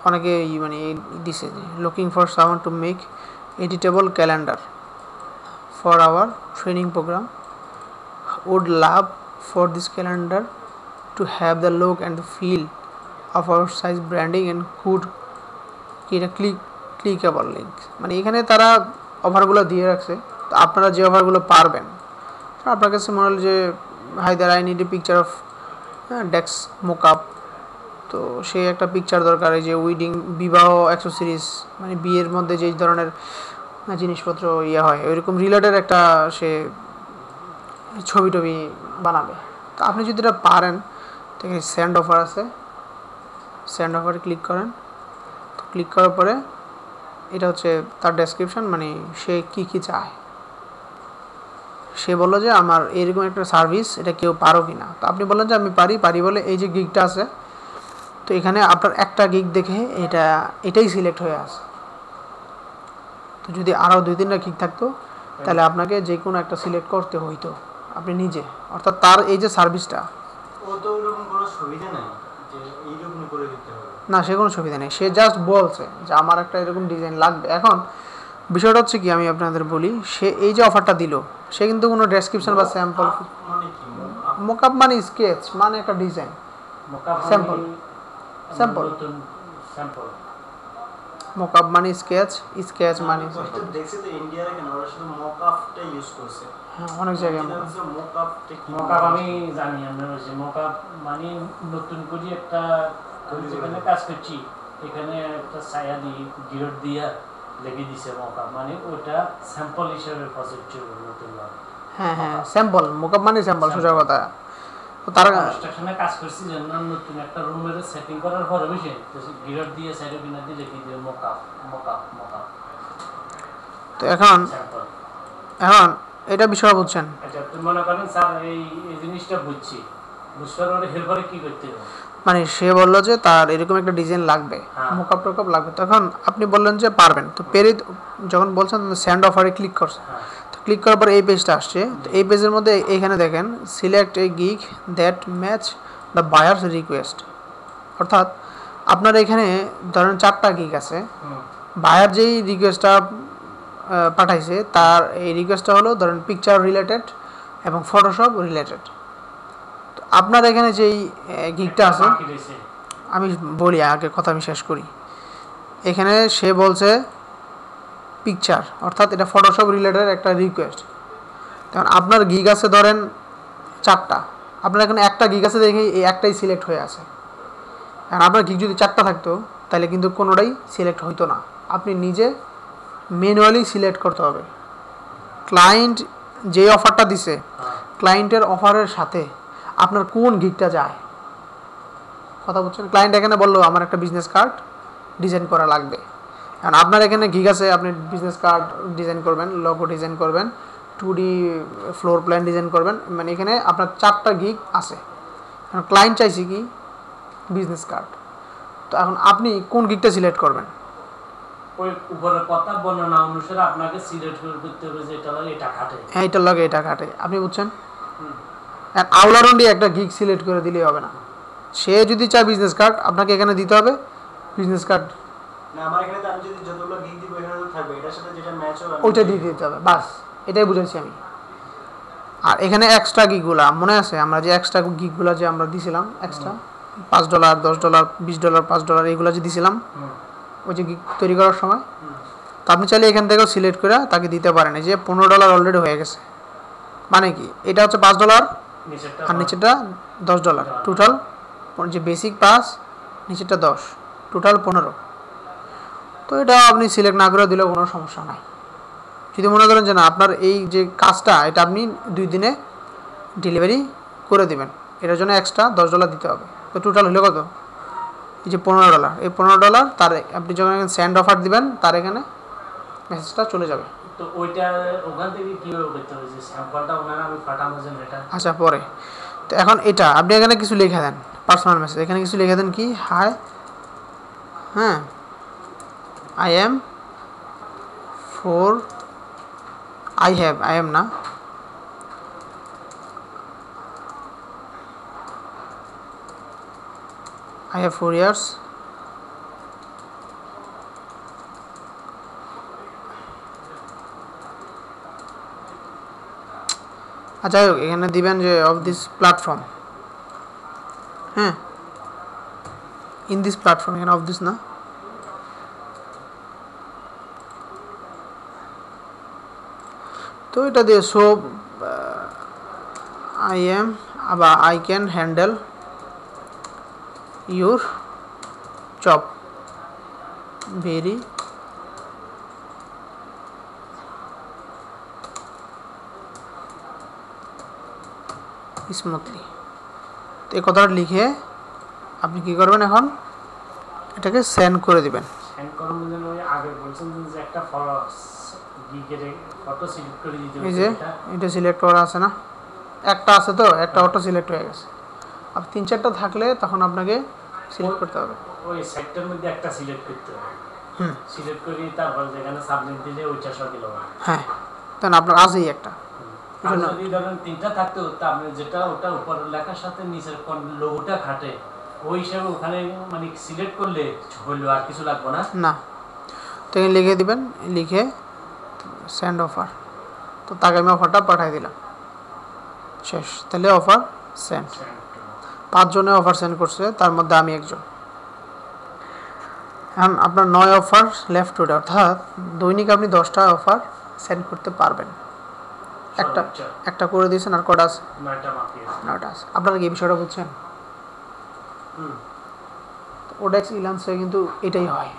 অনেকে মানে দিছে যে looking for someone to make editable calendar for our training programme, would love for this calendar to have the look and the feel of our size branding and could এটা ক্লিকেবল লিঙ্ক। মানে এখানে তারা অফারগুলো দিয়ে রাখছে। তো আপনারা যে অফারগুলো পারবেন, আপনার কাছে মনে হল যে hi there I need a picture of desk mockup, তো সেই একটা পিকচার দরকার। এই যে উইডিং, বিবাহ অ্যাক্সেসরিজ, মানে বিয়ের মধ্যে যেই ধরনের জিনিসপত্র ইয়ে হয়, ওইরকম রিলেটেড একটা সে ছবি টবি বানাবে। তো আপনি যদি এটা পারেন, তো এখানে সেন্ড অফার আছে, সেন্ড অফারে ক্লিক করেন। তো ক্লিক করার পরে এটা হচ্ছে তার ডেসক্রিপশন, মানে সে কি কি চায়। সে বললো যে আমার এরকম একটা সার্ভিস, এটা কেউ পারো কি না। তো আপনি বললেন যে আমি পারি বলে এই যে গিগটা আছে, তো এখানে আপনার একটা গিগ দেখে এটাই সিলেক্ট হয়ে আসে। তো যদি আরও 2-3টা গিগ থাকতো তাহলে আপনাকে যে কোনো একটা সিলেক্ট করতে হইতো আপনি নিজে, অর্থাৎ তার এই যে সার্ভিসটা। ও তো ওরকম কোনো সুবিধা নাই যে এইরকম করে দিতে হবে। না, সে কোনো সুবিধা নেই, সে জাস্ট বলছে যে আমার একটা এরকম ডিজাইন লাগবে। এখন বিষয়টা হচ্ছে কি, আমি আপনাদের বলি, সে এই যে অফারটা দিল, সে কিন্তু কোনো ডেসক্রিপশন বা স্যাম্পল, মানে কি মোকআপ মানে স্কেচ মানে একটা design, sample sample sample mockup মানে স্কেচ মানে কষ্ট দেখছি তো ইন্ডিয়ার কেন ওরা শুধু মকআপটা ইউজ করছে। হ্যাঁ, অনেক জায়গায় মকআপটা কি মকআপ আমি জানি, আমরা বলছি মকআপ মানে নতুন করে একটা যেখানে কাজ করছি এখানে একটা ছায়া দিয়ে গিরট দিয়া লেগে দিছে মকআপ, মানে ওটা স্যাম্পল হিসেবে প্রজেক্ট নতুন। হ্যাঁ স্যাম্পল, মোকআপ মানে স্যাম্পল, সোজা কথা। তো তারা কনস্ট্রাকশনে কাজ করছি জন্য নতুন একটা রুমের সেটিং করার পরে বুঝে গিরট দিয়ে সাইডে বিনা দিয়ে লেগে দিয়ে মকআপ। তো এখন এটা বিষয় বুঝছেন। আচ্ছা, তুমি মনে করেন স্যার এই জিনিসটা বুঝবার পরে হেল্পারে কি করতে হবে? মানে সে বললো যে তার এরকম একটা ডিজাইন লাগবে, মোকআপ টোকআপ লাগবে, তখন আপনি বললেন যে পারবেন। তো পেরে যখন বলছেন সেন্ড অফারে ক্লিক করছে, তো ক্লিক করার পর এই পেজটা আসছে। তো এই পেজের মধ্যে এইখানে দেখেন select A gig that match the buyers request, অর্থাৎ আপনার এখানে ধরেন 4টা গিগ আছে, বায়ার যেই রিকোয়েস্টটা পাঠাইছে তার এই রিকোয়েস্টটা হলো ধরেন পিকচার রিলেটেড এবং ফটোশপ রিলেটেড। তো আপনার এখানে যেই গিগটা আছে, আমি বলি আগে কথা আমি শেষ করি। এখানে সে বলছে পিকচার, অর্থাৎ এটা ফটোশপ রিলেটেড একটা রিকোয়েস্ট। তখন আপনার গিগ আছে ধরেন 4টা, আপনার এখানে একটা গিগ আছে দেখে এই একটাই সিলেক্ট হয়ে আছে। আর আপনার গিগ যদি 4টা থাকতো তাহলে কিন্তু কোনোটাই সিলেক্ট হইতো না, আপনি নিজে ম্যানুয়ালি সিলেক্ট করতে হবে। ক্লায়েন্ট যে অফারটা দিছে, ক্লায়েন্টের অফারের সাথে আপনার কোন গিগটা যায়, কথা বলছেন। ক্লায়েন্ট এখানে বললো আমার একটা বিজনেস কার্ড ডিজাইন করা লাগবে, কারণ আপনার এখানে গিগ আছে, আপনি বিজনেস কার্ড ডিজাইন করবেন, লোগো ডিজাইন করবেন, 2D ফ্লোর প্ল্যান ডিজাইন করবেন, মানে এখানে আপনার 4টা গিগ আছে। কারণ ক্লায়েন্ট চাইছে কি বিজনেস কার্ড। তো এখন আপনি কোন গিগটা সিলেক্ট করবেন? ওই উপরের কথা বর্ণনা অনুসারে আপনাকে সিলেক্ট করতে হবে যে এটা লাগে এটা কাটে, হ্যাঁ এটার লাগে এটা কাটে, আপনি বুঝছেন। আউলারন্ডি একটা গিগ সিলেক্ট করে দিলেই হবে না, সে যদি চায় বিজনেস কার্ড আপনাকে এখানে দিতে হবে বিজনেস কার্ড। না, আমার এখানে তো আমি যদি যতগুলো গিগ দিব এখানে তো থাকবে, এটার সাথে যেটা ম্যাচ হবে ওইটা দিয়ে দিতে হবে, বাস এটাই বুঝাচ্ছি আমি। আর এখানে এক্সট্রা গিগুলা মনে আছে, আমরা যে এক্সট্রা গিগুলা যে আমরা দিছিলাম, এক্সট্রা $5, $10, $20, $5 এইগুলো যে দিছিলাম ওই যে গিগ তৈরি করার সময়, তো আপনি চাইলে এখান থেকেও সিলেক্ট করে তাকে দিতে পারেন। এই যে $15 অলরেডি হয়ে গেছে, মানে কি এটা হচ্ছে $5 আর নিচেটা $10, টোটাল যে বেসিক 5 নিচেটা 10, টোটাল 15। তো এটা আপনি সিলেক্ট না করে দিলেও কোনো সমস্যা নাই। যদি মনে করেন যে না আপনার এই যে কাজটা এটা আপনি 2 দিনে ডেলিভারি করে দেবেন, এটার জন্য এক্সট্রা $10 দিতে হবে। তো টোটাল হলো কত? এই যে $15, এই $15 তার আপনি যখন সেন্ড অফার দিবেন তার এখানে মেসেজটা চলে যাবে। তো ওইটা ওখান থেকে কিভাবে করতে হবে যে স্যাম্পলটা ওনারা আমি পাঠাবো যে এটা? আচ্ছা পরে। তো এখন এটা আপনি এখানে কিছু লিখে দেন, পার্সোনাল মেসেজ এখানে কিছু লিখে দেন কি হাই, হ্যাঁ আই এম না I have 4 years আচ্ছা এখানে দিবেন যে অফ দিস প্ল্যাটফর্ম, হ্যাঁ ইন দিস প্ল্যাটফর্ম, এখানে অফ দিস না, তো এটা দিয়ে সো আই এম আবার I can handle your job very smoothly. তো এই কথাটা লিখে আপনি কি করবেন, এখন এটাকে সেন্ড করে দিবেন। সেন্ড করার মধ্যে ওই আগে বলছেন যে একটা ফটো সিলেক্ট করে দিতে এই হবে যে এটা এটা সিলেক্ট করা আছে না, একটা আছে তো, একটা অটো সিলেক্ট হয়ে গেছে। আর 3-4টা থাকলে তখন আপনাকে সিলেক্ট করতে হবে। ওই সাইটটার মধ্যে একটা সিলেক্ট করতে হবে, হুম সিলেক্ট করে তারপর যেখানে সাবমিট দিলে ওইটা সব দিল। হ্যাঁ, তখন আপনার আছেই একটা। আর যদি ধরেন 3টা থাকতো তা আপনি যেটা ওটা উপরের লেখার সাথে নিচের লোগোটা খাটে ওই হিসাবে ওখানে মানে সিলেক্ট করলে হইলো, আর কিছু লাগবে না। না, তো এখানে লিখে দিবেন, লিখে সেন্ড অফার, তো তাকে আমি অফারটা পাঠিয়ে দিলাম, শেষ। তাহলে অফার সেন্ড। 5 জনে অফার সেন্ড করছে, তার মধ্যে আমি একজন। এখন আপনার 9 অফার লেফট টুডে, অর্থাৎ দৈনিক আপনি 10টা অফার সেন্ড করতে পারবেন। একটা করে দিয়েছেন, আর কটা আছে? 9টা আছে। আপনারা কি এই বিষয়টা বুঝছেন? ওডেক্স ইলান্সে কিন্তু এটাই হয়,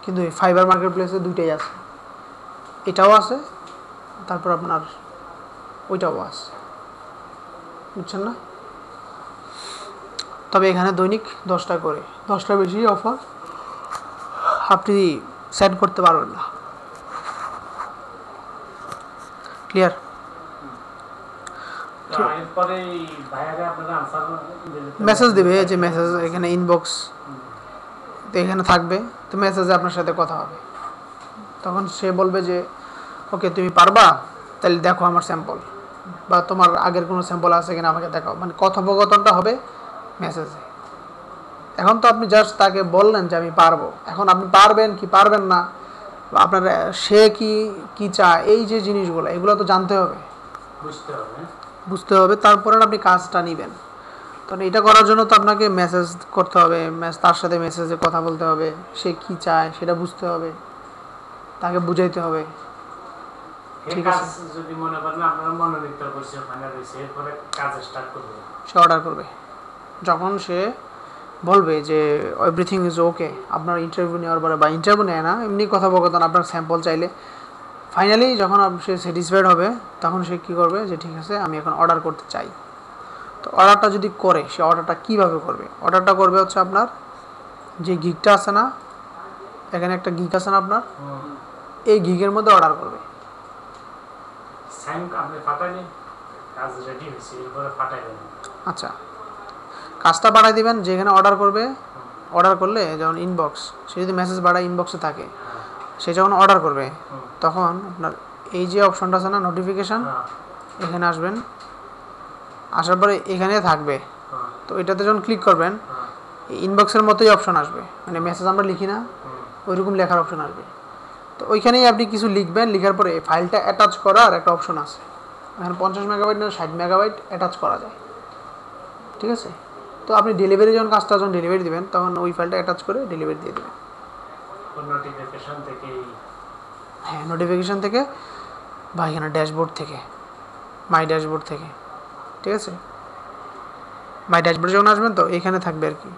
কিন্তু এই ফাইবার মার্কেট প্লেসে দুইটাই আছে, এটাও আছে, তারপর আপনার ওইটাও আছে, বুঝছেন না? তবে এখানে দৈনিক 10টা করে, 10টা বেশি অফার আপনি সেট করতে পারবেন না। ক্লিয়ার? মেসেজ দেবে, যে মেসেজ এখানে ইনবক্স এখানে থাকবে, তো মেসেজে আপনার সাথে কথা হবে। তখন সে বলবে যে ওকে তুমি পারবা, তাহলে দেখো আমার স্যাম্পল, বা তোমার আগের কোনো স্যাম্পল আছে কিনা আমাকে দেখাও। মানে কথোপকথনটা হবে মেসেজে। এখন তো আপনি জাস্ট তাকে বললেন যে আমি পারবো, এখন আপনি পারবেন কি পারবেন না, আপনার সে কি চায়, এই যে জিনিসগুলো এগুলো তো জানতে হবে, বুঝতে হবে, তারপরে আপনি কাজটা নেবেন। তো এটা করার জন্য তো আপনাকে মেসেজ করতে হবে, তার সাথে মেসেজে কথা বলতে হবে, সে কি চায় সেটা বুঝতে হবে, তাকে বুঝাইতে হবে। ঠিক আছে, যদি মনে করেন আপনারা মনোনীত করছে ফাইনাল হইছে, এরপরে কাজ স্টার্ট করবে, সে অর্ডার করবে। যখন সে বলবে যে এভরিথিং ইজ ওকে, আপনার ইন্টারভিউ নেওয়ার পরে, বা ইন্টারভিউ নেয় না, এমনি কথোপকথন, আপনার স্যাম্পল চাইলে, ফাইনালি যখন সে স্যাটিসফাইড হবে, তখন সে কী করবে, যে ঠিক আছে আমি এখন অর্ডার করতে চাই। তো অর্ডারটা যদি করে, সে অর্ডারটা কীভাবে করবে? অর্ডারটা করবে হচ্ছে আপনার যে গিগটা আছে না, এখানে একটা গিগ আছে না আপনার, এই গিগের মধ্যে অর্ডার করবে। আচ্ছা, কাজটা পাঠাই দিবেন যেখানে অর্ডার করবে। অর্ডার করলে যেমন ইনবক্স, সে যদি মেসেজ বাড়ায় ইনবক্সে থাকে, সে যখন অর্ডার করবে তখন আপনার এই যে অপশনটা আছে না নোটিফিকেশান, এখানে আসবেন, আসার পরে এখানে থাকবে। তো এটাতে যখন ক্লিক করবেন, ইনবক্সের মতোই অপশন আসবে, মানে মেসেজ আমরা লিখি না ওইরকম লেখার অপশন আসবে। তো ওইখানেই আপনি কিছু লিখবেন, লিখার পরে ফাইলটা অ্যাটাচ করার একটা অপশন আছে। এখানে 50 মেগাবাইট না 60 মেগাবাইট অ্যাটাচ করা যায়, ঠিক আছে? তো আপনি ডেলিভারি যখন কাজটা যখন ডেলিভারি দেবেন, তখন ওই ফাইলটা অ্যাটাচ করে ডেলিভারি দিয়ে দেবেন। হ্যাঁ, নোটিফিকেশান থেকে, বা এখানে ড্যাশবোর্ড থেকে, মাই ড্যাশবোর্ড থেকে, ঠিক আছে? মাই ড্যাশবোর্ড যখন আসবেন তো এখানে থাকবে আর কি।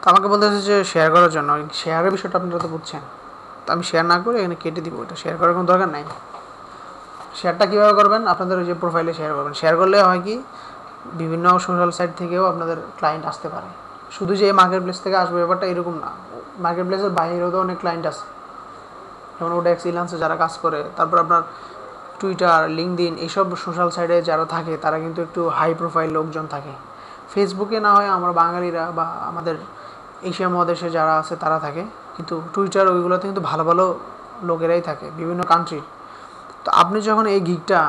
তো আমাকে বলতে হচ্ছে যে শেয়ার করার জন্য, শেয়ারের বিষয়টা আপনারা তো বুঝছেন, তো আমি শেয়ার না করে এখানে কেটে দিব, এটা শেয়ার করার কোনো দরকার নাই। শেয়ারটা কীভাবে করবেন? আপনাদের ওই যে প্রোফাইলে শেয়ার করবেন। শেয়ার করলে হয় কি, বিভিন্ন সোশ্যাল সাইট থেকেও আপনাদের ক্লায়েন্ট আসতে পারে। শুধু যে মার্কেট প্লেস থেকে আসবে ব্যাপারটা এরকম না, মার্কেট প্লেসের বাইরেও তো অনেক ক্লায়েন্ট আছে, যেমন ওডেক্স ইলান্সে যারা কাজ করে, তারপর আপনার টুইটার, লিঙ্কডইন, এইসব সোশ্যাল সাইটে যারা থাকে তারা কিন্তু একটু হাই প্রোফাইল লোকজন থাকে। ফেসবুকে না হয় আমরা বাঙালিরা বা আমাদের এশিয়া মহাদেশে যারা আছে তারা থাকে, কিন্তু টুইটার ওইগুলোতে কিন্তু ভালো ভালো লোকেরাই থাকে বিভিন্ন কান্ট্রির। তো আপনি যখন এই গিগটা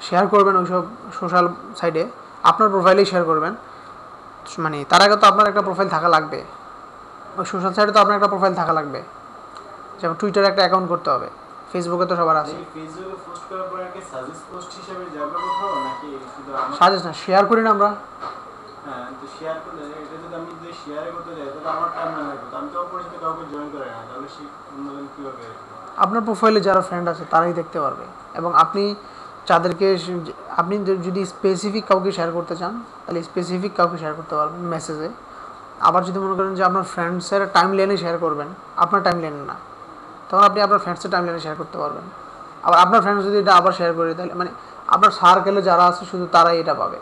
শেয়ার করবেন ওইসব সোশ্যাল সাইটে, আপনার প্রোফাইলেই শেয়ার করবেন, মানে তার আগে তো আপনার একটা প্রোফাইল থাকা লাগবে, ওই সোশ্যাল সাইটে তো আপনার একটা প্রোফাইল থাকা লাগবে। যেমন টুইটারে একটা অ্যাকাউন্ট করতে হবে, ফেসবুকে তো সবার আছে। ফেসবুকে পোস্ট করার পরে কি সাজেস্ট পোস্ট হিসেবে যাবে কোথাও, নাকি শুধু সাজেস্ট না, শেয়ার করি না আমরা? হ্যাঁ, তো শেয়ার করলে এটা যদি আমি যদি শেয়ারে করতে যাই তাহলে আমার টাইম না লাগবে, তো আমি তো অপরিচিত কাউকে জয়েন করে না, তাহলে সে অন্যজন কীভাবে? আপনার প্রোফাইলে যারা ফ্রেন্ড আছে তারাই দেখতে পারবে, এবং আপনি যাদেরকে, আপনি যদি স্পেসিফিক কাউকে শেয়ার করতে চান তাহলে স্পেসিফিক কাউকে শেয়ার করতে পারবেন মেসেজে। আবার যদি মনে করেন যে আপনার ফ্রেন্ডসের টাইম লাইনে শেয়ার করবেন, আপনার টাইম লাইনে না, তখন আপনি আপনার ফ্রেন্ডসের টাইম লাইনে শেয়ার করতে পারবেন। আবার আপনার ফ্রেন্ডস যদি এটা আবার শেয়ার করে, তাহলে মানে আপনার সার্কেলে যারা আছে শুধু তারাই এটা পাবে।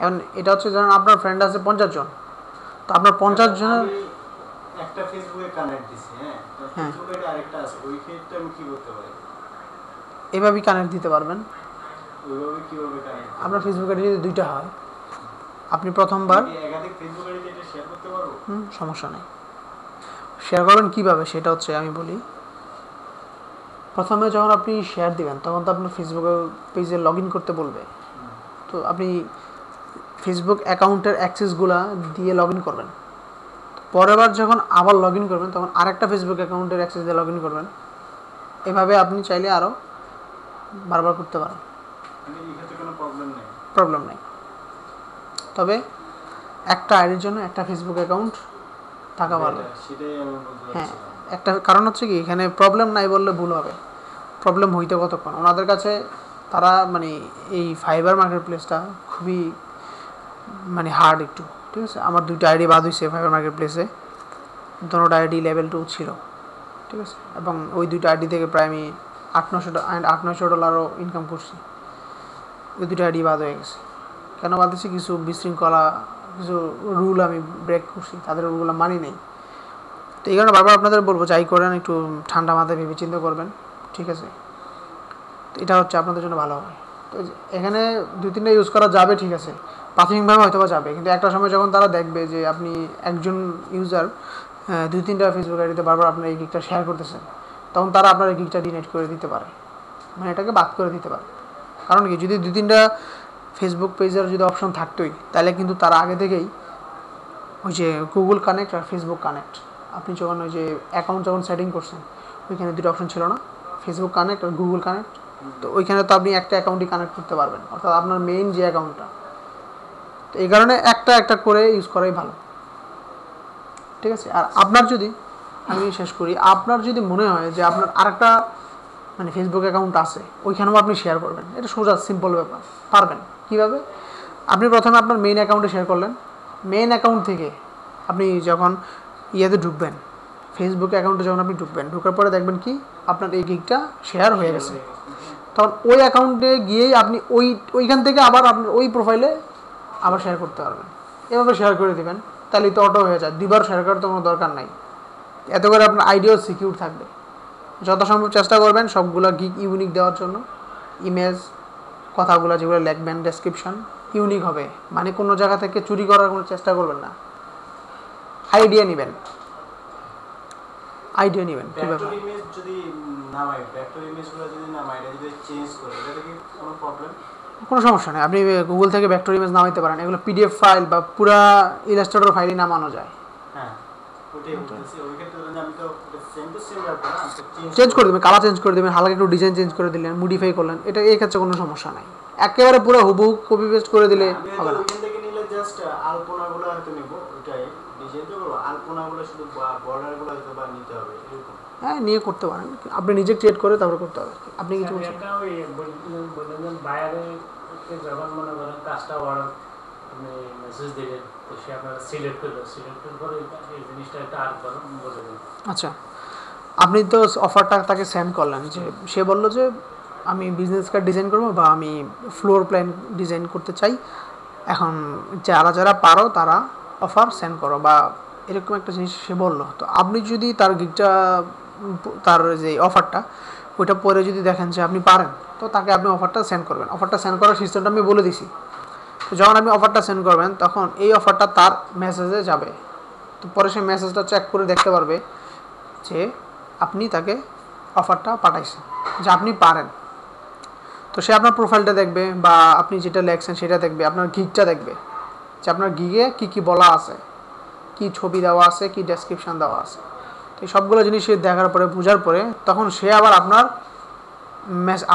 এখন এটা হচ্ছে, ধরেন আপনার ফ্রেন্ড আছে 50 জন, তো আপনার 50 জনের একটা ফেসবুকে কানেক্ট দিছি, হ্যাঁ, হ্যাঁ। ফেসবুকে আরেকটা আছে, ওই ক্ষেত্রে আমি কি করতে পারি? এভাবেই কানেক্ট দিতে পারবেন। ওইভাবে কিভাবে কানেক্ট? আপনার ফেসবুক আইডি যদি দুইটা হয়, আপনি প্রথমবার একাধিক ফেসবুক আইডিতে এটা শেয়ার করতে পারবো? সমস্যা নেই। শেয়ার করবেন কীভাবে সেটা হচ্ছে আমি বলি। প্রথমে যখন আপনি শেয়ার দিবেন তখন তো আপনার ফেসবুক পেজে লগ ইন করতে বলবে। তো আপনি ফেসবুক অ্যাকাউন্টের অ্যাক্সেসগুলো দিয়ে লগ ইন করবেন। পরের বার যখন আবার লগ ইন করবেন তখন আরেকটা ফেসবুক অ্যাকাউন্টের অ্যাক্সেস দিয়ে লগ ইন করবেন। এভাবে আপনি চাইলে আরও বারবার করতে পারেন, কোনো প্রবলেম নেই। প্রবলেম নেই। তবে একটা আইডির জন্য একটা ফেসবুক অ্যাকাউন্ট থাকা ভালো। সেটাই আমি বলতে হ্যাঁ, চাচ্ছিলাম। একটা কারণ হচ্ছে কি, এখানে প্রবলেম নাই বললে ভুল হবে। প্রবলেম হইতে কতক্ষণ ওনাদের কাছে, তারা মানে এই ফাইবার মার্কেট প্লেসটা খুবই মানে হার্ড একটু, ঠিক আছে। আমার দুইটা আইডি বাদ হয়েছে ফাইবার মার্কেট প্লেসে, দুটো আইডি লেভেল 2 ছিল, ঠিক আছে। এবং ওই দুইটা আইডি থেকে প্রায় আমি $800-900 ইনকাম করছি। ওই দুটো আইডি বাদ হয়ে গেছে। কেন বাদ দিচ্ছি? কিছু বিশৃঙ্খলা, কিছু রুল আমি ব্রেক করছি, তাদের রুলগুলো মানি নেই। তো এই কারণে বারবার আপনাদের বলবো, যাই করেন একটু ঠান্ডা মাথায় ভেবে চিন্তা করবেন, ঠিক আছে। তো এটা হচ্ছে আপনাদের জন্য ভালো হয়। তো এখানে 2-3টা ইউজ করা যাবে, ঠিক আছে, প্রাথমিকভাবে হয়তো বা যাবে, কিন্তু একটা সময় যখন তারা দেখবে যে আপনি একজন ইউজার 2-3টা ফেসবুক আইডিতে বারবার আপনার এই গিকটা শেয়ার করতেছেন, তখন তারা আপনার এই গিকটা ডিলিট করে দিতে পারে, মানে এটাকে বাদ করে দিতে পারে। কারণ কি, যদি 2-3টা ফেসবুক পেজের যদি অপশন থাকতোই, তাহলে কিন্তু তারা আগে থেকেই ওই যে গুগল কানেক্ট আর ফেসবুক কানেক্ট, আপনি যখন ওই যে অ্যাকাউন্ট যখন সেটিং করছেন ওইখানে দুটো অপশন ছিল না, ফেসবুক কানেক্ট আর গুগল কানেক্ট। তো ওইখানে তো আপনি একটা অ্যাকাউন্টই কানেক্ট করতে পারবেন, অর্থাৎ আপনার মেইন যে অ্যাকাউন্টটা। তো এই কারণে একটা একটা করে ইউজ করাই ভালো, ঠিক আছে। আর আপনার যদি, আমি শেষ করি, আপনার যদি মনে হয় যে আপনার আরেকটা মানে ফেসবুক অ্যাকাউন্ট আছে, ওইখানেও আপনি শেয়ার করবেন, এটা সোজা সিম্পল ব্যাপার, পারবেন। কীভাবে? আপনি প্রথমে আপনার মেইন অ্যাকাউন্টে শেয়ার করলেন, মেইন অ্যাকাউন্ট থেকে আপনি যখন ইয়েতে ঢুকবেন, ফেসবুক অ্যাকাউন্টে যখন আপনি ঢুকবেন, ঢুকার পরে দেখবেন কি আপনার এই গিকটা শেয়ার হয়ে গেছে। তখন ওই অ্যাকাউন্টে গিয়েই আপনি ওইখান থেকে আবার আপনার ওই প্রোফাইলে আবার শেয়ার করতে পারবেন। এভাবে শেয়ার করে দেবেন, তাহলে তো অটো হয়ে যায়, দুবার শেয়ার করার তো কোনো দরকার নাই। এত করে আপনার আইডিও সিকিউর থাকবে। যথাসম্ভব চেষ্টা করবেন সবগুলো গিক ইউনিক দেওয়ার জন্য। ইমেজ, কথাগুলো যেগুলো লিখবেন, ডেসক্রিপশন ইউনিক হবে, মানে কোনো জায়গা থেকে চুরি করার কোনো চেষ্টা করবেন না। আইডিয়া নেবেন ভেক্টর ইমেজ যদি নামাই, ভেক্টর ইমেজগুলো যদি নামাই, এটা যদি চেঞ্জ করে, এটা কি কোনো প্রবলেম? কোনো সমস্যা নেই, আপনি গুগল থেকে ভেক্টর ইমেজ নামাইতে পারেন। এগুলো পিডিএফ ফাইল বা পুরা ইলাস্ট্রেটর ফাইলই নামানো যায়। হ্যাঁ, ওইটাই বলতেছি। ওই ক্ষেত্রে আমি তো সেম টু সেম রাখবো না, চেঞ্জ করে দেবেন, কালার চেঞ্জ করে দেবেন, হালকা একটু ডিজাইন চেঞ্জ করে দিলেন, মডিফাই করলেন, এটা এই ক্ষেত্রে কোনো সমস্যা নাই। একেবারে পুরো হুবহু কপি পেস্ট করে দিলে হবে না। ওইখান থেকে নিলে জাস্ট আলপনাগুলো হয়তো নিব, ওইটাই ডিজাইন তো করবো, আলপনাগুলো শুধু বর্ডারগুলো হয়তো বা নিতে হবে, এরকম। হ্যাঁ, নিয়ে করতে পারেন, আপনি নিজে ক্রিয়েট করে তারপরে করতে হবে। আপনি কিছু বলছেন? বাইরে যখন মনে করেন কাজটা অর্ডার আপনি মেসেজ দিলেন, তো সে আপনারা সিলেক্ট করলো, সিলেক্টের পরে এই জিনিসটা একটা আর বলে দেন। আচ্ছা, আপনি তো অফারটা তাকে সেন্ড করলেন, যে সে বললো যে আমি বিজনেস কার্ড ডিজাইন করবো বা আমি ফ্লোর প্ল্যান ডিজাইন করতে চাই, এখন যারা যারা পারো তারা অফার সেন্ড করো, বা এরকম একটা জিনিস সে বললো। তো আপনি যদি তার গিকটা, তার যে অফারটা ওইটা পরে যদি দেখেন যে আপনি পারেন, তো তাকে আপনি অফারটা সেন্ড করবেন। অফারটা সেন্ড করার সিস্টেমটা আমি বলে দিছি। তো যখন আপনি অফারটা সেন্ড করবেন তখন এই অফারটা তার মেসেজে যাবে। তো পরে সে মেসেজটা চেক করে দেখতে পারবে যে আপনি তাকে অফারটা পাঠাইছেন, যে আপনি পারেন। তো সে আপনার প্রোফাইলটা দেখবে, বা আপনি যেটা লেখছেন সেটা দেখবে, আপনার গিকটা দেখবে যে আপনার গিগে কী কী বলা আছে, কি ছবি দেওয়া আছে, কি ডেসক্রিপশান দেওয়া আছে। তো এই সবগুলো জিনিস সে দেখার পরে, বোঝার পরে, তখন সে আবার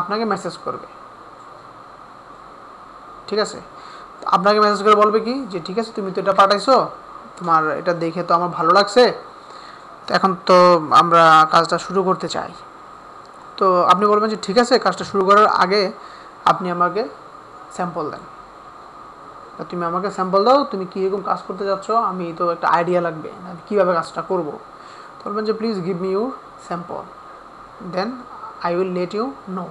আপনাকে মেসেজ করবে, ঠিক আছে। তো আপনাকে মেসেজ করে বলবে কি, যে ঠিক আছে তুমি তো এটা পাঠাইছো, তোমার এটা দেখে তো আমার ভালো লাগছে, তো এখন তো আমরা কাজটা শুরু করতে চাই। তো আপনি বলবেন যে ঠিক আছে, কাজটা শুরু করার আগে আপনি আমাকে স্যাম্পল দেন, তুমি আমাকে স্যাম্পল দাও, তুমি কীরকম কাজ করতে যাচ্ছ, আমি তো একটা আইডিয়া লাগবে, আমি কীভাবে কাজটা করব। তো বলবেন যে please give me your sample, then I will let you know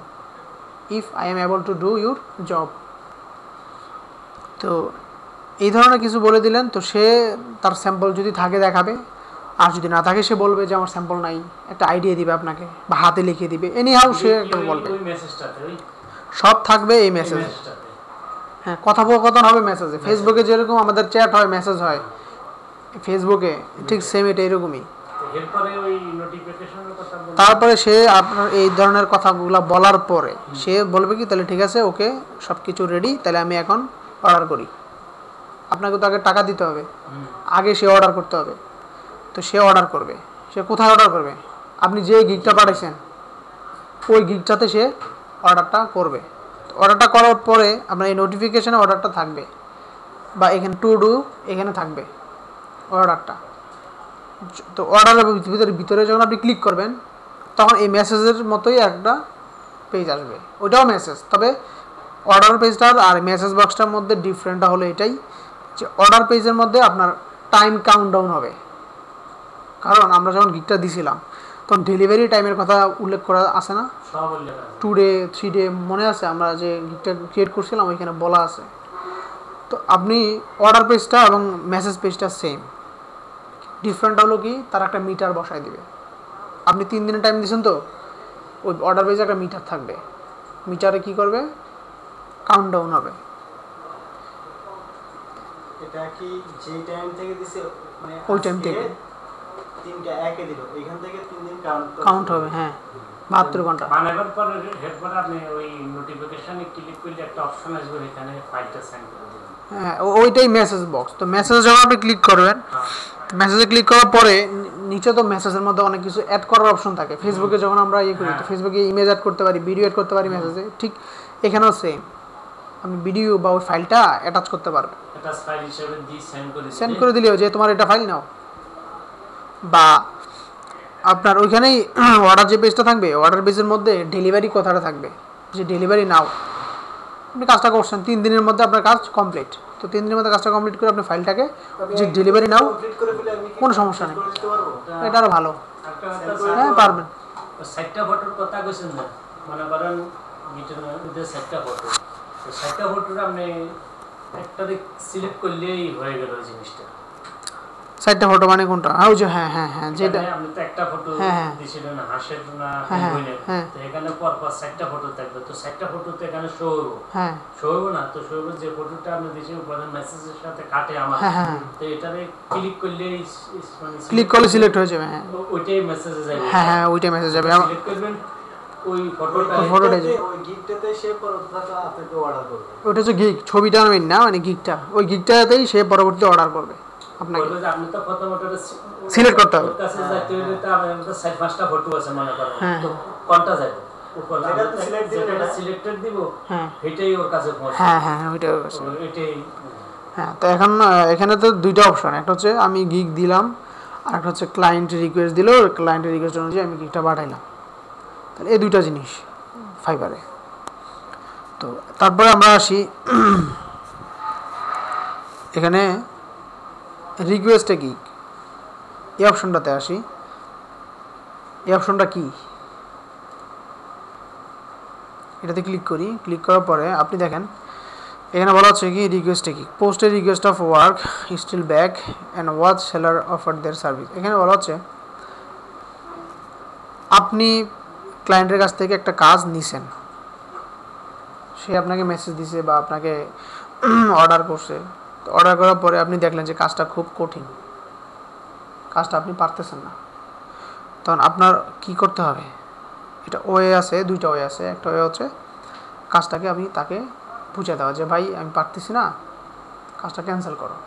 if I am able to do your job. তো এই ধরনের কিছু বলে দিলেন, তো সে তার স্যাম্পল যদি থাকে দেখাবে, আর যদি না থাকে সে বলবে যে আমার স্যাম্পল নাই, একটা আইডিয়া দিবে আপনাকে বা হাতে লিখে দিবে, এনি হাউ সে একটা বলবে। ওই মেসেজটাতে ওই সব থাকবে এই মেসেজে। মেসেজটাতে হ্যাঁ, কথোপকথন হবে মেসেজে। ফেসবুকে যেরকম আমাদের চ্যাট হয়, মেসেজ হয় ফেসবুকে, ঠিক সেম এটা এরকমই। এরপরে ওই নোটিফিকেশনের কথা বলতে তারপরে সে আপনার এই ধরনের কথাগুলো বলার পরে সে বলবে কি তাহলে ঠিক আছে, ওকে সব কিছু রেডি, তাহলে আমি এখন অর্ডার করি। আপনাকে তো আগে টাকা দিতে হবে, আগে সে অর্ডার করতে হবে। তো সে অর্ডার করবে। সে কোথায় অর্ডার করবে? আপনি যে গিগটা পাঠাইছেন ওই গিগটাতে সে অর্ডারটা করবে। অর্ডারটা করার পরে আপনার এই নোটিফিকেশানে অর্ডারটা থাকবে, বা এখানে টু ডু এখানে থাকবে অর্ডারটা। তো অর্ডারের ভিতরে যখন আপনি ক্লিক করবেন তখন এই মেসেজের মতোই একটা পেজ আসবে, ওইটাও মেসেজ। তবে অর্ডার পেজটার আর মেসেজ বক্সটার মধ্যে ডিফারেন্টটা হলো এটাই যে অর্ডার পেজের মধ্যে আপনার টাইম কাউন্টডাউন হবে। কারণ আমরা যখন গিগটা দিছিলাম তখন ডেলিভারি টাইমের কথা উল্লেখ করা আছে না, সব উল্লেখ আছে। 2 ডে 3 ডে মনে আছে আমরা যে গিগটা ক্রিয়েট করছিলাম ওইখানে বলা আছে। তো আপনি অর্ডার পেজটা এবং মেসেজ পেজটা সেম, ডিফারেন্ট হলো কি তার একটা মিটার বসায় দিবে। আপনি 3 দিনের টাইম দিয়েছেন, তো ওই অর্ডার পেজে একটা মিটার থাকবে, মিটারে কি করবে কাউন্টডাউন হবে। এটা কি যে টাইম থেকে দিছে মানে ওই টাইম থেকে 3টা একে দিল, এখান থেকে 3 দিন কাউন্ট হবে। হ্যাঁ, 72 ঘন্টা। বানাবার পর এরপর আপনি ওই নোটিফিকেশনে ক্লিক করলে একটা অপশন আসবে, এখানে ফাইলটা সেন্ড করে দিবেন। হ্যাঁ, ওইটাই মেসেজ বক্স। তো মেসেজ যখন আপনি ক্লিক করবেন, মেসেজে ক্লিক করার পরে নিচে তো মেসেজের মধ্যে অনেক কিছু অ্যাড করার অপশন থাকে। ফেসবুকে যখন আমরা ইয়ে করি, তো ফেসবুকে ইমেজ অ্যাড করতে পারি, ভিডিও অ্যাড করতে পারি মেসেজে, ঠিক এখানেও সেম। আপনি ভিডিও বা ওই ফাইলটা অ্যাটাচ করতে পারবেন, এটা ফাইল হিসেবে সেন্ড করে দিলেও যে তোমার এটা ফাইল নাও। বা আপনার ওইখানেই অর্ডার যে পেজটা থাকবে, অর্ডার পেজের মধ্যে ডেলিভারি কথাটা থাকবে, যে ডেলিভারি নাও। আপনি কাজটা করছেন 3 দিনের মধ্যে আপনার কাজ কমপ্লিট। তো 3 দিনের মধ্যে কাজটা কমপ্লিট করে আপনি ফাইলটাকে যে ডেলিভারি নাও, কমপ্লিট করে ফেলে আমি কোনো সমস্যা নেই, করে দিতে পারবো। এটা আরও ভালো। একটা কথা হ্যাঁ, পারবেন। সাইটটা ফটোর কথা কইছেন না, মনে করেন গিটার মধ্যে সাইটটা ফটো, তো সাইটটা ফটোর আপনি একটা সিলেক্ট করলেই হয়ে গেল ওই জিনিসটা। সাইডটা ফটো মানে কোনটা? ওই যে হ্যাঁ হ্যাঁ হ্যাঁ, যেটা আপনি তো একটা ফটো হ্যাঁ। দিছিলেন হাঁসের না হ্যাঁ, হ্যাঁ, পেঙ্গুইনের, হ্যাঁ। তো এখানে পরপর সাইটটা ফটো থাকবে, তো সাইটটা ফটো তো এখানে শো হইব, হ্যাঁ শো হইব না, তো শো হইব যে ফটোটা আপনি দিয়েছেন প্রধান মেসেজের সাথে কাটে আমার, হ্যাঁ হ্যাঁ, তো এটারে ক্লিক করলেই মানে ক্লিক করলে সিলেক্ট হয়ে যাবে। হ্যাঁ ওইটাই মেসেজে যাবে। হ্যাঁ হ্যাঁ, ওইটাই মেসেজ যাবে। সিলেক্ট করবেন ওই ফটোটা, ফটোটাই যাবে। ওই গিফটটাতে সে পরবর্তীতে আপনাকে অর্ডার করবে। ওটা হচ্ছে গিগ, ছবিটা নেবেন না, মানে গিগটা, ওই গিগটাতেই সে পরবর্তীতে অর্ডার করবে আপনাকে। বলবে যে আপনি তো প্রথমত সিলেক্ট করতে হবে। ওর কাছে যাইতে হলে তো আমাদের 4-5টা ফটো আছে মনে করেন, হ্যাঁ। তো কোনটা যাবে উপর যেটাতে select দিবেন যেটা না? সিলেক্টেড দিব হ্যাঁ এটাই ওর কাছে পৌঁছাবে। হ্যাঁ হ্যাঁ, ওইটাই আছে। এটাই হ্যাঁ, তো এখন এখানে তো দুইটা অপশন, একটা হচ্ছে আমি গিগ দিলাম, আর একটা হচ্ছে ক্লায়েন্ট রিকোয়েস্ট দিল, ক্লায়েন্টের রিকোয়েস্ট অনুযায়ী আমি গিগটা পাঠাইলাম। তাহলে এই দুইটা জিনিস ফাইবারে। তো তারপরে আমরা আসি এখানে রিকোয়েস্টে গিগ, এই অপশনটাতে আসি। এই অপশনটা কি, এটাতে ক্লিক করি। ক্লিক করার পরে আপনি দেখেন এখানে বলা হচ্ছে কি রিকোয়েস্টে কি, post a request of work sit back and watch seller offer their service. এখানে বলা হচ্ছে আপনি ক্লায়েন্টের কাছ থেকে একটা কাজ নিছেন, সে আপনাকে মেসেজ দিছে বা আপনাকে অর্ডার করছে। তো অর্ডার করার পরে আপনি দেখলেন যে কাজটা খুব কঠিন, কাজটা আপনি পারতেছেন না, তখন আপনার কি করতে হবে? এটা ওয়ে আছে, দুইটা ওয়ে আছে। একটা ওয়ে হচ্ছে কাজটাকে আপনি তাকে বুঝে দেওয়া যে ভাই আমি পারতেছি না, কাজটা ক্যান্সেল করো,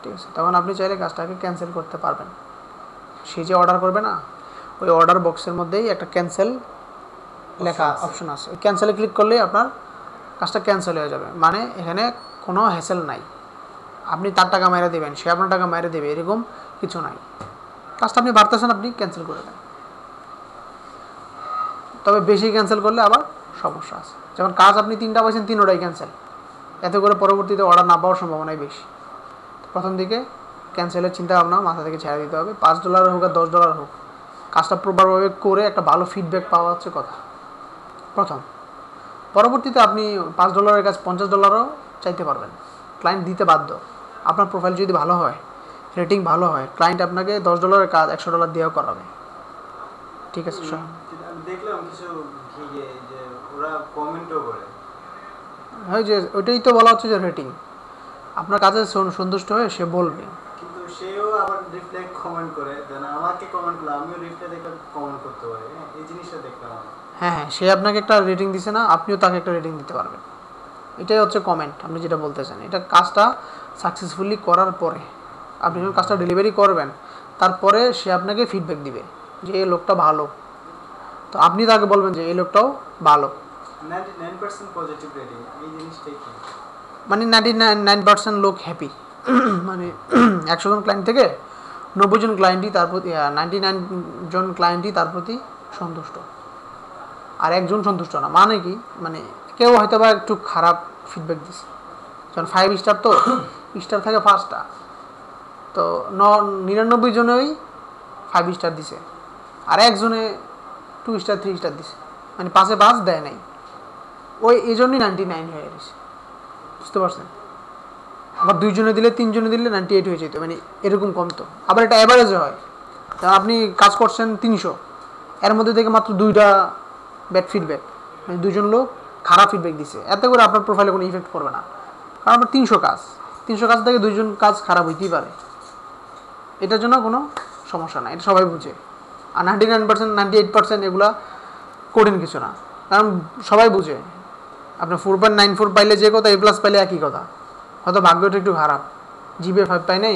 ঠিক আছে? তখন আপনি চাইলে কাজটাকে ক্যান্সেল করতে পারবেন। সে যে অর্ডার করবে না, ওই অর্ডার বক্সের মধ্যেই একটা ক্যান্সেল লেখা অপশন আছে, ওই ক্যান্সেলে ক্লিক করলে আপনার কাজটা ক্যান্সেল হয়ে যাবে। মানে এখানে কোনো হ্যাসেল নাই, আপনি তার টাকা মেরে দেবেন, সে আপনার টাকা মেরে দেবে, এরকম কিছু নাই। কাজটা আপনি পারতেছেন, আপনি ক্যান্সেল করে দেন। তবে বেশি ক্যান্সেল করলে আবার সমস্যা আছে, যেমন কাজ আপনি 3টা পাইছেন 3টাই ক্যান্সেল, এতে করে পরবর্তীতে অর্ডার না পাওয়ার সম্ভাবনাই বেশি। প্রথম দিকে ক্যান্সেলের চিন্তা ভাবনা মাথা থেকে ছেড়ে দিতে হবে। $5 হোক আর $10 হোক, কাজটা প্রপারভাবে করে একটা ভালো ফিডব্যাক পাওয়া হচ্ছে কথা প্রথম। পরবর্তীতে আপনি $5 কাজ $50 চাইতে পারবেন, ক্লায়েন্ট দিতে বাধ্য। আপনার প্রোফাইল যদি ভালো হয়, রেটিং ভালো হয়, ক্লায়েন্ট আপনাকে $10 কাজ $100 দিয়েও করাবে। ঠিক আছে স্যার? আমি দেখলাম কিছু গিগে যে ওরা কমেন্টও করে। হ্যাঁ, যে ওইটাই তো বলা হচ্ছে যে রেটিং, আপনার কাজে সন্তুষ্ট হয়ে সে বলবে। কিন্তু সেও আবার রিপ্লাই কমেন্ট করে, দেন আমাকে কমেন্ট করলে আমিও রিপ্লাই দেখে কমেন্ট করতে পারি। হ্যাঁ, এই জিনিসটা দেখলাম আমি। হ্যাঁ হ্যাঁ, সে আপনাকে একটা রেটিং দিছে না, আপনিও তাকে একটা রেটিং দিতে পারবেন। এটাই হচ্ছে কমেন্ট, আপনি যেটা বলতেছেন। এটা কাজটা সাকসেসফুলি করার পরে, আপনি যখন কাজটা ডেলিভারি করবেন তারপরে সে আপনাকে ফিডব্যাক দিবে যে এই লোকটা ভালো, তো আপনি তাকে বলবেন যে এই লোকটাও ভালো। 99% পজিটিভ রেটিং, এই জিনিসটাই কি? মানে 99% লোক হ্যাপি। মানে 100 জন ক্লায়েন্ট থেকে 90 জন ক্লায়েন্টই তার প্রতি, 99 জন ক্লায়েন্টই তার প্রতি সন্তুষ্ট, আর একজন সন্তুষ্ট না। মানে কি, মানে কেউ হয়তো বা একটু খারাপ ফিডব্যাক দিচ্ছে, যখন 5 স্টার তো স্টার থাকে 5টা, তো 99 জনেই 5 স্টার দিছে, আর একজনে 2 স্টার 3 স্টার দিছে, মানে 5-এ 5 দেয় নাই। ওই এই জন্যই 99 হয়ে গেছে, বুঝতে পারছেন? আবার 2 জনে দিলে 3 জনে দিলে 98 হয়ে যেত, মানে এরকম কমতো। আবার এটা অ্যাভারেজে হয়, কারণ আপনি কাজ করছেন 300, এর মধ্যে থেকে মাত্র 2টা ব্যাড ফিডব্যাক, মানে 2জন লোক খারাপ ফিডব্যাক দিছে, এতে করে আপনার প্রোফাইলে কোনো ইফেক্ট পড়বে না, কারণ আপনার 300 কাজ থেকে 2জন কাজ খারাপ হইতেই পারে, এটার জন্য কোনো সমস্যা না, এটা সবাই বুঝে। আর 99% 98% এগুলা কঠিন কিছু না, কারণ সবাই বুঝে। আপনার 4.94 পাইলে যে কথা, A+ পাইলে একই কথা, হয়তো ভাগ্যটা একটু খারাপ, জিপিএ 5 পাই নাই,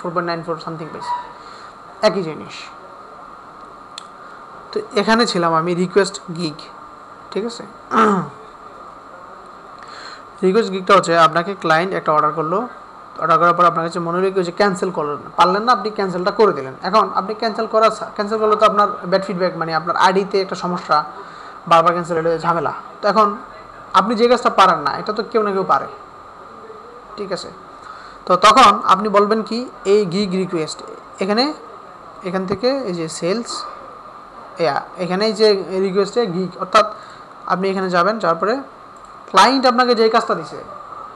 4.94 সামথিং পাইছে, একই জিনিস। তো এখানে ছিলাম আমি রিকোয়েস্ট গিগ, ঠিক আছে? রিকোয়েস্ট গিগটা হচ্ছে আপনাকে ক্লায়েন্ট একটা অর্ডার করলো, অর্ডার করার পর আপনার কাছে মনে হলো যে ক্যান্সেল করলেন, পারলেন না, আপনি ক্যান্সেলটা করে দিলেন। এখন আপনি ক্যান্সেল করলে তো আপনার ব্যাড ফিডব্যাক, মানে আপনার আইডিতে একটা সমস্যা, বারবার ক্যান্সেল হলে ঝামেলা। তো এখন আপনি যে কাজটা পারেন না, এটা তো কেউ না কেউ পারে, ঠিক আছে? তো তখন আপনি বলবেন কি, এই গিগ রিকোয়েস্ট, এখান থেকে এই যে সেলস, এখানে এই যে রিকোয়েস্টে গিগ, অর্থাৎ আপনি এখানে যাবেন, যাওয়ার পরে ক্লায়েন্ট আপনাকে যে কাজটা দিছে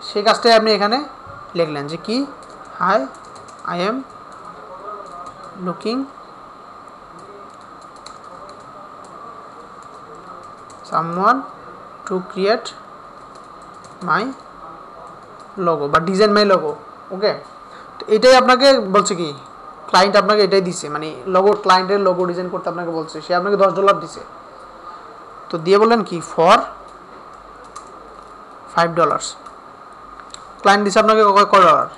সেই কাজটাই আপনি এখানে লিখলেন যে কি, hi I am looking someone to create my logo বা ডিজাইন মাই লোগো। ওকে, তো এটাই আপনাকে বলছে কি, ক্লায়েন্ট আপনাকে এটাই দিছে, মানে ক্লায়েন্টের লোগো ডিজাইন করতে আপনাকে বলছে, সে আপনাকে $10 দিছে। তো দিয়ে বললেন কি, ফর $5, ক্লায়েন্ট দিছে আপনাকে কয় ডলার?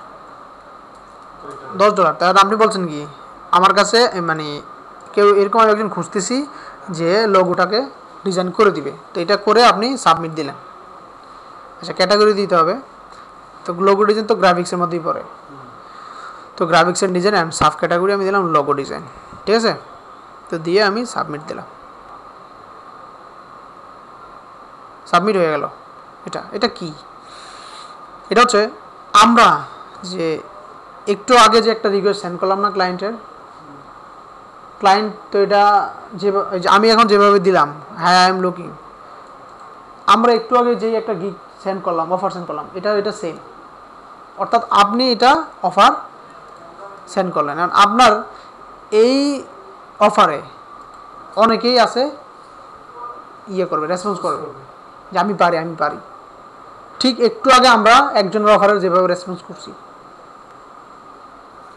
$10। তাহলে আপনি বলছেন কি, আমার কাছে মানে কেউ এরকম আমি একজন খুঁজতেছি যে লোগোটাকে ডিজাইন করে দিবে, তো এটা করে আপনি সাবমিট দিলেন। আচ্ছা, ক্যাটাগরি দিতে হবে, তো লোগো ডিজাইন তো গ্রাফিক্সের মধ্যেই পড়ে, তো graphics and design and sub category আমি দিলাম লোগো ডিজাইন, ঠিক আছে? তো দিয়ে আমি সাবমিট দিলাম, সাবমিট হয়ে গেল। এটা কি, এটা হচ্ছে আমরা যে একটু আগে যে একটা রিকোয়েস্ট সেন্ড করলাম না ক্লায়েন্টের, ক্লায়েন্ট তো এটা আমি এখন যেভাবে দিলাম, হ্যাঁ আই এম লুকিং, আমরা একটু আগে যেই একটা গিগ সেন্ড করলাম, অফার সেন্ড করলাম, এটা সেম, অর্থাৎ আপনি এটা অফার সেন্ড করলেন। কারণ আপনার এই অফারে অনেকেই আছে করবে, রেসপন্স করবে যে আমি পারি। ঠিক একটু আগে আমরা একজনের অফারের যেভাবে রেসপন্স করছি,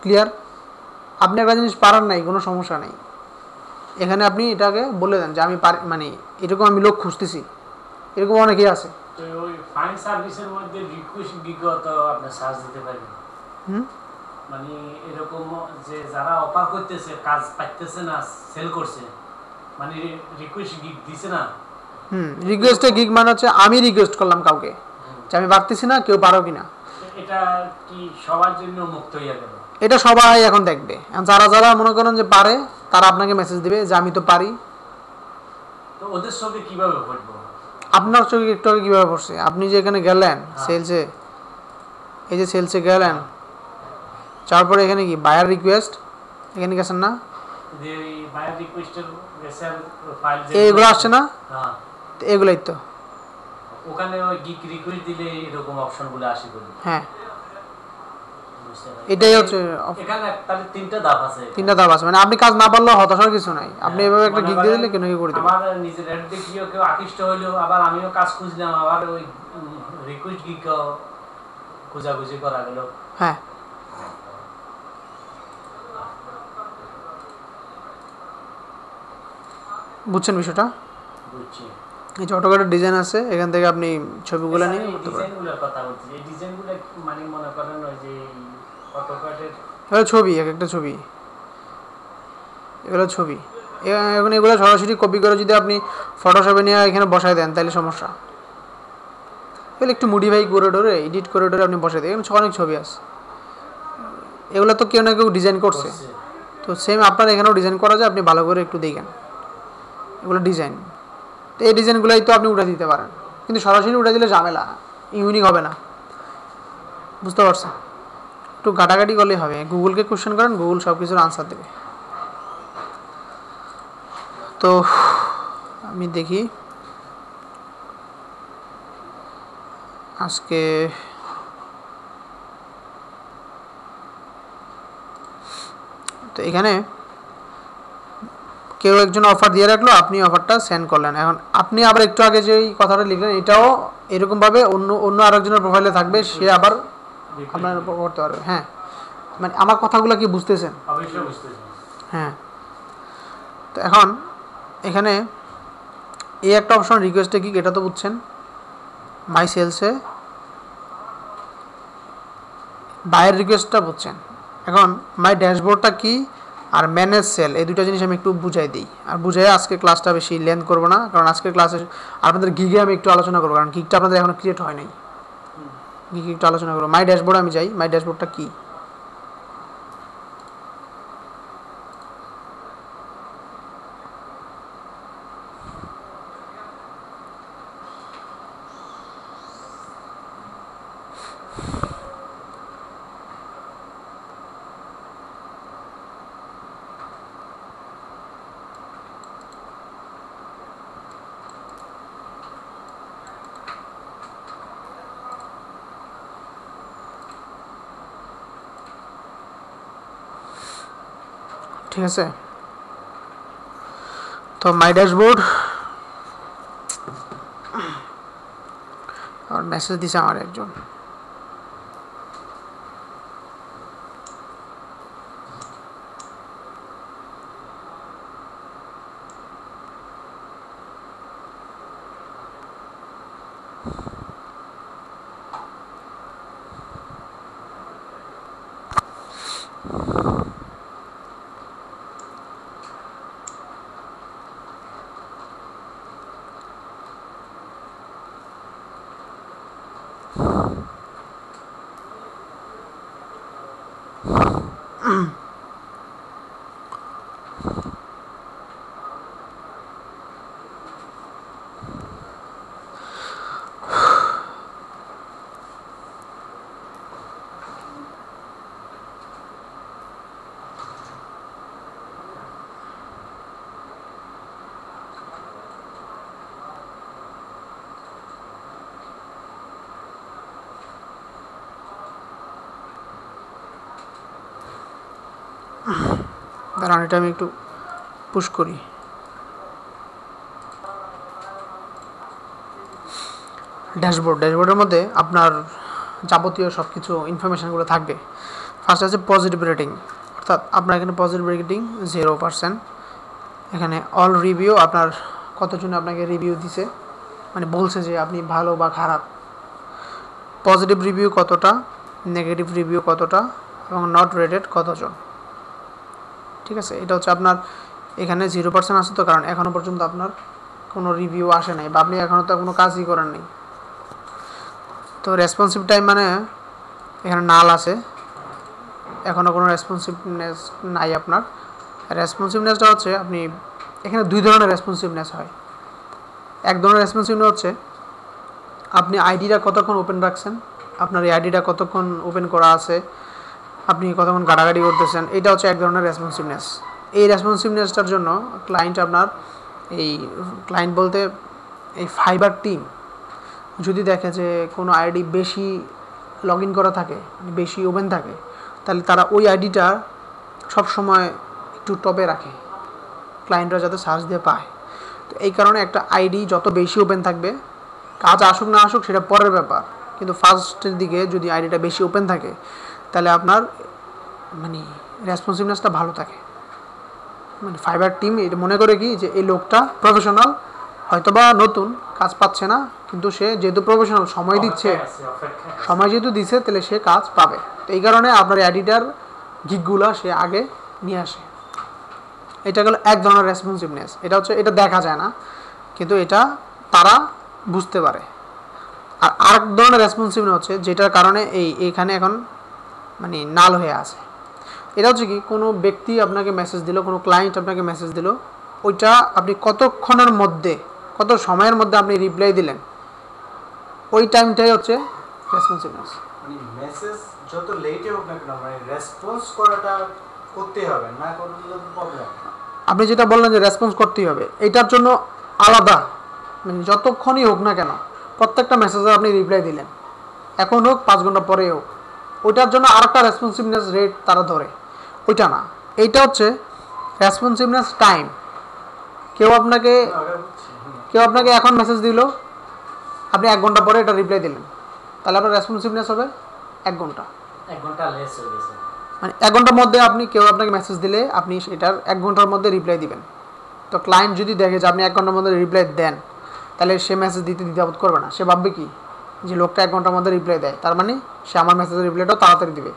ক্লিয়ার? আপনি একটা জিনিস পারেন নাই, কোনো সমস্যা নেই, এখানে আপনি এটাকে বলে দেন যে আমি পারি, মানে এরকম আমি লোক খুঁজতেছি, এরকম অনেকেই আছে। তো ওই ফাইন্ড সার্ভিসের মধ্যে রিকোয়েস্ট গিগত আপনি সার্চ দিতে পারবেন, মানে এরকম যে যারা অফার করতেছে, কাজ পাইতেছে না, সেল করছে, মানে রিকোয়েস্ট গিগ দিছে না। রিকোয়েস্টে গিগ মানে হচ্ছে আমি রিকোয়েস্ট করলাম কাউকে যে আমি পারতেছি না, কেউ পারো কিনা। এটা কি সবার জন্য মুক্ত হয়ে গেল? এটা সবাই এখন দেখবে, যারা মনে করেন যে পারে, তারা আপনাকে মেসেজ দিবে যে আমি তো পারি। তো ওদের সঙ্গে কিভাবে করবো? আপনার চোখে একটু আগে কীভাবে পড়ছে, আপনি যে এখানে গেলেন সেলসে, এই যে সেলসে গেলেন, তারপরে এখানে কি বায়ার রিকোয়েস্ট, এখানে গেছেন না, যে বায়ার রিকোয়েস্টের ফাইল এইগুলো আসছে না, এগুলাই তো ওখানে ওই গিগ রিকোয়েস্ট দিলে এরকম অপশনগুলো আসে বলে। হ্যাঁ, বুঝতে পারি। এটাই হচ্ছে এখানে তাহলে তিনটা ধাপ আছে। তিনটা ধাপ আছে, মানে আপনি কাজ না পারলেও হতাশার কিছু নাই, আপনি এভাবে একটা গিগ দিয়ে দিলে কেন কি করে দেবে। আমার নিজের অ্যাড দেখিও কেউ আকৃষ্ট হইলো, আবার আমিও কাজ খুঁজলাম, আবার ওই রিকোয়েস্ট গিগ খোঁজাখুঁজি করা গেল। হ্যাঁ বুঝছেন বিষয়টা? বুঝছি। এই যে অটোক্যাডের ডিজাইন আছে, এখান থেকে আপনি ছবিগুলো নিয়ে এই করতে পারেন। ডিজাইনগুলোর কথা বলছি, এই ডিজাইনগুলো মানে মনে করেন ওই যে অটোক্যাডের এগুলো ছবি, এক একটা ছবি, এগুলো ছবি। এখন এগুলো সরাসরি কপি করে যদি আপনি ফটোশপে নিয়ে এখানে বসায় দেন তাহলে সমস্যা। এগুলো একটু মডিফাই করে ডরে এডিট করে ডরে আপনি বসাই দেন, এখানে অনেক ছবি আছে, এগুলো তো কেউ না কেউ ডিজাইন করছে, তো সেম আপনার এখানেও ডিজাইন করা যায়, আপনি ভালো করে একটু দেখেন এগুলো ডিজাইন। তো এই ডিজাইনগুলোই তো আপনি উঠে দিতে পারেন, কিন্তু সরাসরি উঠে দিলে ঝামেলা, ইউনিক হবে না, বুঝতে পারছেন? একটু ঘাটাঘাটি করলেই হবে, গুগলকে কোশ্চেন করেন, গুগল সব কিছুর আনসার দেবে। তো আমি দেখি আজকে তো এখানে কেউ একজন অফার দিয়ে রাখলো, আপনি অফারটা সেন্ড করলেন, এখন আপনি আবার একটু আগে যে কথাটা লিখলেন এটাও এরকমভাবে অন্য অন্য আরেকজনের প্রোফাইলে থাকবে, সে আবার আপনার করতে পারবে। হ্যাঁ মানে আমার কথাগুলো কি বুঝতেছেন? অবশ্যই বুঝতেছি। হ্যাঁ তো এখন এখানে এই একটা অপশন রিকোয়েস্টে কি, এটা তো বুঝছেন, মাই সেলসে বায়ের রিকোয়েস্টটা বুঝছেন। এখন মাই ড্যাশবোর্ডটা কি আর ম্যানেজ সেল, এই দুটো জিনিস আমি একটু বুঝাই দিই, আর বুঝাই আজকে ক্লাসটা বেশি লেন্থ করবো না, কারণ আজকের ক্লাসে আপনাদের গিগে আমি একটু আলোচনা করবো, কারণ গিগটা আপনাদের এখনো ক্রিয়েট হয় নাই, গিগে একটু আলোচনা করবো। মাই ড্যাশবোর্ড আমি যাই, মাই ড্যাশবোর্ডটা কি, ঠিক আছে? তো মাই ড্যাশবোর্ড আর মেসেজ দিছে আমার একজন, দাঁড়ান এটা আমি একটু পুশ করি। ড্যাশবোর্ডের মধ্যে আপনার যাবতীয় সব কিছু ইনফরমেশানগুলো থাকবে। ফার্স্ট আছে পজিটিভ রেটিং, অর্থাৎ আপনার এখানে পজিটিভ রেটিং 0%, এখানে অল রিভিউ, আপনার কতজন আপনাকে রিভিউ দিছে, মানে বলছে যে আপনি ভালো বা খারাপ, পজিটিভ রিভিউ কতটা, নেগেটিভ রিভিউ কতটা, এবং নট রেটেড কতজন। ঠিক আছে, এটা হচ্ছে আপনার এখানে 0% আছে তো, কারণ এখনও পর্যন্ত আপনার কোনো রিভিউ আসে নাই বা আপনি এখনও তো কোনো কাজই করেন নাই। তো রেসপন্সিভ টাইম মানে এখানে নাল আছে, এখনও কোনো রেসপন্সিভনেস নাই আপনার। রেসপন্সিভনেসটা হচ্ছে আপনি এখানে দুই ধরনের রেসপন্সিভনেস হয়। এক ধরনের রেসপন্সিভনেস হচ্ছে আপনি আইডিটা কতক্ষণ ওপেন রাখছেন, আপনার এই আইডিটা কতক্ষণ ওপেন করা আছে, আপনি কতক্ষণ ঘাটাঘাটি করতেছেন, এটা হচ্ছে এক ধরনের রেসপন্সিভনেস। এই রেসপন্সিভনেসটার জন্য ক্লায়েন্ট আপনার, এই ক্লায়েন্ট বলতে এই ফাইবার টিম যদি দেখে যে কোনো আইডি বেশি লগ ইন করা থাকে, বেশি ওপেন থাকে, তাহলে তারা ওই আইডিটা সবসময় একটু টপে রাখে, ক্লায়েন্টরা যাতে সার্চ দিয়ে পায়। তো এই কারণে একটা আইডি যত বেশি ওপেন থাকবে, কাজ আসুক না আসুক সেটা পরের ব্যাপার, কিন্তু ফার্স্টের দিকে যদি আইডিটা বেশি ওপেন থাকে তাহলে আপনার মানে রেসপন্সিভনেসটা ভালো থাকে। মানে ফাইবার টিম এটা মনে করে কি যে এই লোকটা প্রফেশনাল, হয়তোবা নতুন কাজ পাচ্ছে না, কিন্তু সে যেহেতু প্রফেশনাল সময় দিচ্ছে, সময় যেহেতু দিচ্ছে তাহলে সে কাজ পাবে। তো এই কারণে আপনার এডিটার গিগগুলা সে আগে নিয়ে আসে। এটা গেল এক ধরনের রেসপন্সিভনেস, এটা হচ্ছে এটা দেখা যায় না কিন্তু এটা তারা বুঝতে পারে। আর আরেক ধরনের রেসপন্সিভনেস হচ্ছে যেটার কারণে এইখানে এখন মানে নাল হয়ে আছে। এটা হচ্ছে কি কোনো ব্যক্তি আপনাকে মেসেজ দিল, কোনো ক্লায়েন্ট আপনাকে মেসেজ দিল, ওইটা আপনি কতক্ষণের মধ্যে, কত সময়ের মধ্যে আপনি রিপ্লাই দিলেন, ওই টাইমটাই হচ্ছে রেসপন্সিভনেস। মানে মেসেজ যত লেটে হোক না কেন মানে রেসপন্স করাটা করতে হবে, না করলে তো প্রবলেম। আপনি যেটা বললেন যে রেসপন্স করতেই হবে, এটার জন্য আলাদা মানে যতক্ষণই হোক না কেন প্রত্যেকটা মেসেজে আপনি রিপ্লাই দিলেন, এখন হোক 5 ঘন্টা পরেই হোক, ওইটার জন্য আরেকটা রেসপন্সিভনেস রেট তারা ধরে, ওইটা না। এইটা হচ্ছে রেসপন্সিভনেস টাইম। কেউ আপনাকে এখন মেসেজ দিল, আপনি 1 ঘন্টা পরে এটা রিপ্লাই দিলেন, তাহলে আপনার রেসপন্সিভনেস হবে 1 ঘন্টা, 1 ঘন্টা লেস হয়ে গেছে। মানে 1 ঘন্টার মধ্যে কেউ আপনাকে মেসেজ দিলে আপনি সেটার 1 ঘন্টার মধ্যে রিপ্লাই দিবেন। তো ক্লায়েন্ট যদি দেখে যে আপনি 1 ঘন্টার মধ্যে রিপ্লাই দেন, তাহলে সে মেসেজ দিতে দ্বিধাবোধ করবে না। সে ভাববে কি যে লোকটা 1 ঘন্টার মধ্যে রিপ্লাই দেয়, তার মানে সে আমার মেসেজের রিপ্লাইটাও তাড়াতাড়ি দিবে।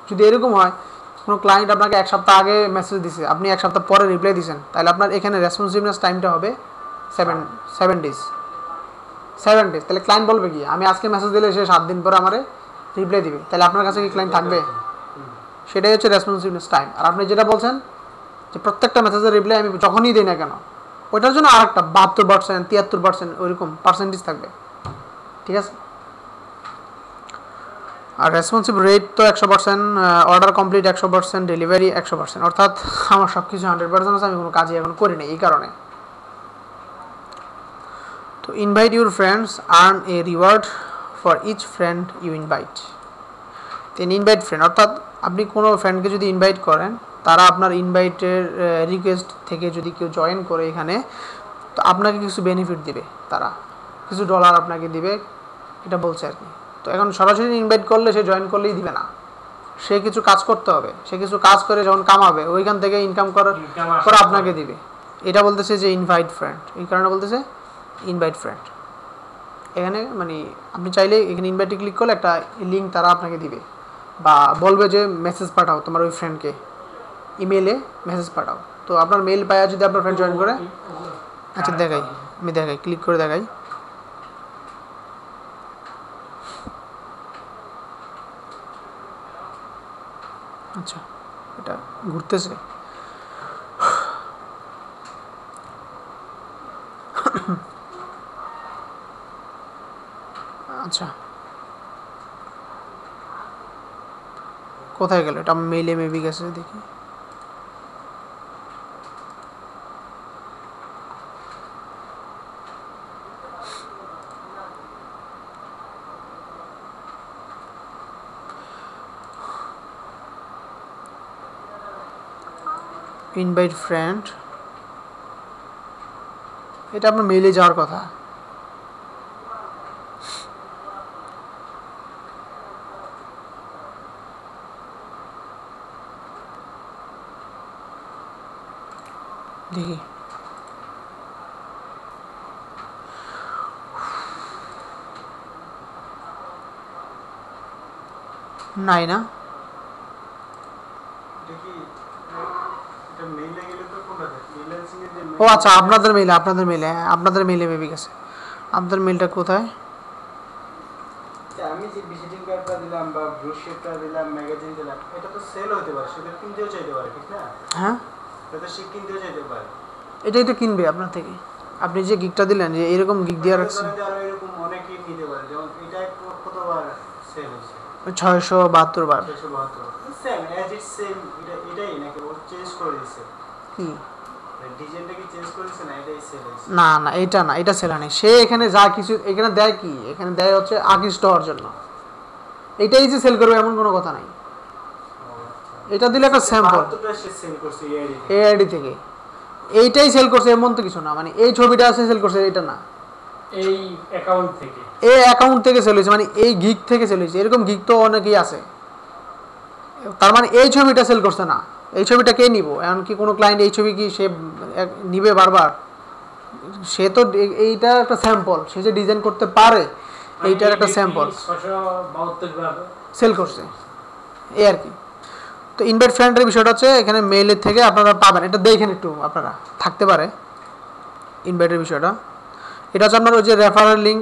যদি এরকম হয় কোনো ক্লায়েন্ট আপনাকে 1 সপ্তাহ আগে মেসেজ দিছে, আপনি 1 সপ্তাহ পরে রিপ্লাই দিয়েছেন, তাহলে আপনার এখানে রেসপন্সিভনেস টাইমটা হবে 7 ডেজ। তাহলে ক্লায়েন্ট বলবে কি আমি আজকে মেসেজ দিলে সে 7 দিন পরে আমারে রিপ্লাই দিবে, তাহলে আপনার কাছে কি ক্লায়েন্ট থাকবে? সেটাই হচ্ছে রেসপন্সিভনেস টাইম। আর আপনি যেটা বলছেন যে প্রত্যেকটা মেসেজের রিপ্লাই আমি যখনই দিই না কেন, ওইটার জন্য আরেকটা 72%, 73% ওইরকম পার্সেন্টেজ থাকবে, ঠিক আছে। আর রেসপন্সিভ রেট তো 100%, অর্ডার কমপ্লিট 100%, ডেলিভারি 100%, অর্থাৎ আমার সব কিছু 100% আছে, আমি কোনো কাজই এখন করি না এই কারণে। তো invite your friends, earn a reward for each friend you invite. Then invite friend, অর্থাৎ আপনি কোনো ফ্রেন্ডকে যদি ইনভাইট করেন, তারা আপনার ইনভাইটের রিকোয়েস্ট থেকে যদি কেউ জয়েন করে এখানে, তো আপনাকে কিছু বেনিফিট দিবে, তারা কিছু ডলার আপনাকে দিবে, এটা বলছে আর কি। তো এখন সরাসরি ইনভাইট করলে সে জয়েন করলেই দিবে না, সে কিছু কাজ করতে হবে, সে কিছু কাজ করে যখন কামাবে ওইখান থেকে ইনকাম করে আপনাকে দিবে। এটা বলতেছে যে ইনভাইট ফ্রেন্ড, এই কারণে বলতেছে ইনভাইট ফ্রেন্ড। এখানে মানে আপনি চাইলে এখানে ইনভাইটে ক্লিক করলে একটা লিঙ্ক তারা আপনাকে দিবে, বা বলবে যে মেসেজ পাঠাও তোমার ওই ফ্রেন্ডকে, ইমেলে মেসেজ পাঠাও। তো আপনার মেল পায়া যদি আপনার ফ্রেন্ড জয়েন করে, আচ্ছা আমি দেখাই, ক্লিক করে দেখাই। আচ্ছা এটা ঘুরতেছে, আচ্ছা কোথায় গেল এটা? মেইলে মেবি গেছে, দেখি। ইনভাইট ফ্রেন্ড, এটা আপনার মেইলে যাওয়ার কথা। দেখি নাই না, ও আচ্ছা আপনাদের মেইলে মেবি গেছে। আপনাদের মেইলটা কোথায়? আমি যে ভিজিটিং কার্ডটা দিলাম বা ব্রোশারটা দিলাম, ম্যাগাজিন দিলাম, এটা তো সেল হতে পারে, সেটা কিনতেও চাইতে পারে, ঠিক না? হ্যাঁ এটা সে কিনতেও চাইতে পারে, এটাই তো কিনবে আপনার থেকে। আপনি যে গিগটা দিলেন, যে এরকম গিগ দিয়ে রাখছেন, আরো এরকম অনেকেই নিতে পারে, যেমন এটা কতবার সেল হয়েছে? 672 বার। 672 সেম অ্যাজ ইট সেম, এটাই নাকি ও চেঞ্জ করে দিয়েছে? কি ডিজাইনটা কি চেঞ্জ করেছে না এটাই সেল হয়েছে? না না এটা না, এটা সেল নেই। সে এখানে যা কিছু এখানে দেয় কি, এখানে দেয় হচ্ছে আকৃষ্ট হওয়ার জন্য, এটাই যে সেল করবে এমন কোনো কথা নাই। এটা দিলে একটা স্যাম্পল। 72টা সে সেল করছে এআইডি এই আইডি থেকে এইটাই সেল করছে এমন তো কিছু না, মানে এই ছবিটা আছে সেল করছে এটা না, এই অ্যাকাউন্ট থেকে এই অ্যাকাউন্ট থেকে সেল হয়েছে, মানে এই গিগ থেকে সেল হয়েছে। এরকম গিগ তো অনেকেই আছে। তার মানে এই ছবিটা সেল করছে না। এই ছবিটা কে নিব? এমনকি কোনো ক্লায়েন্ট এই ছবি কি সে নিবে বারবার? সে তো এইটা একটা স্যাম্পল, সে যে ডিজাইন করতে পারে এইটার একটা স্যাম্পল 672 বার সেল করছে, এই আর কি। তো ইনভাইট ফ্রেন্ডের বিষয়টা হচ্ছে এখানে মেইলের থেকে আপনারা পাবেন, এটা দেখেন একটু আপনারা, থাকতে পারে ইনভাইটের বিষয়টা। এটা হচ্ছে আপনার ওই যে রেফারেল লিঙ্ক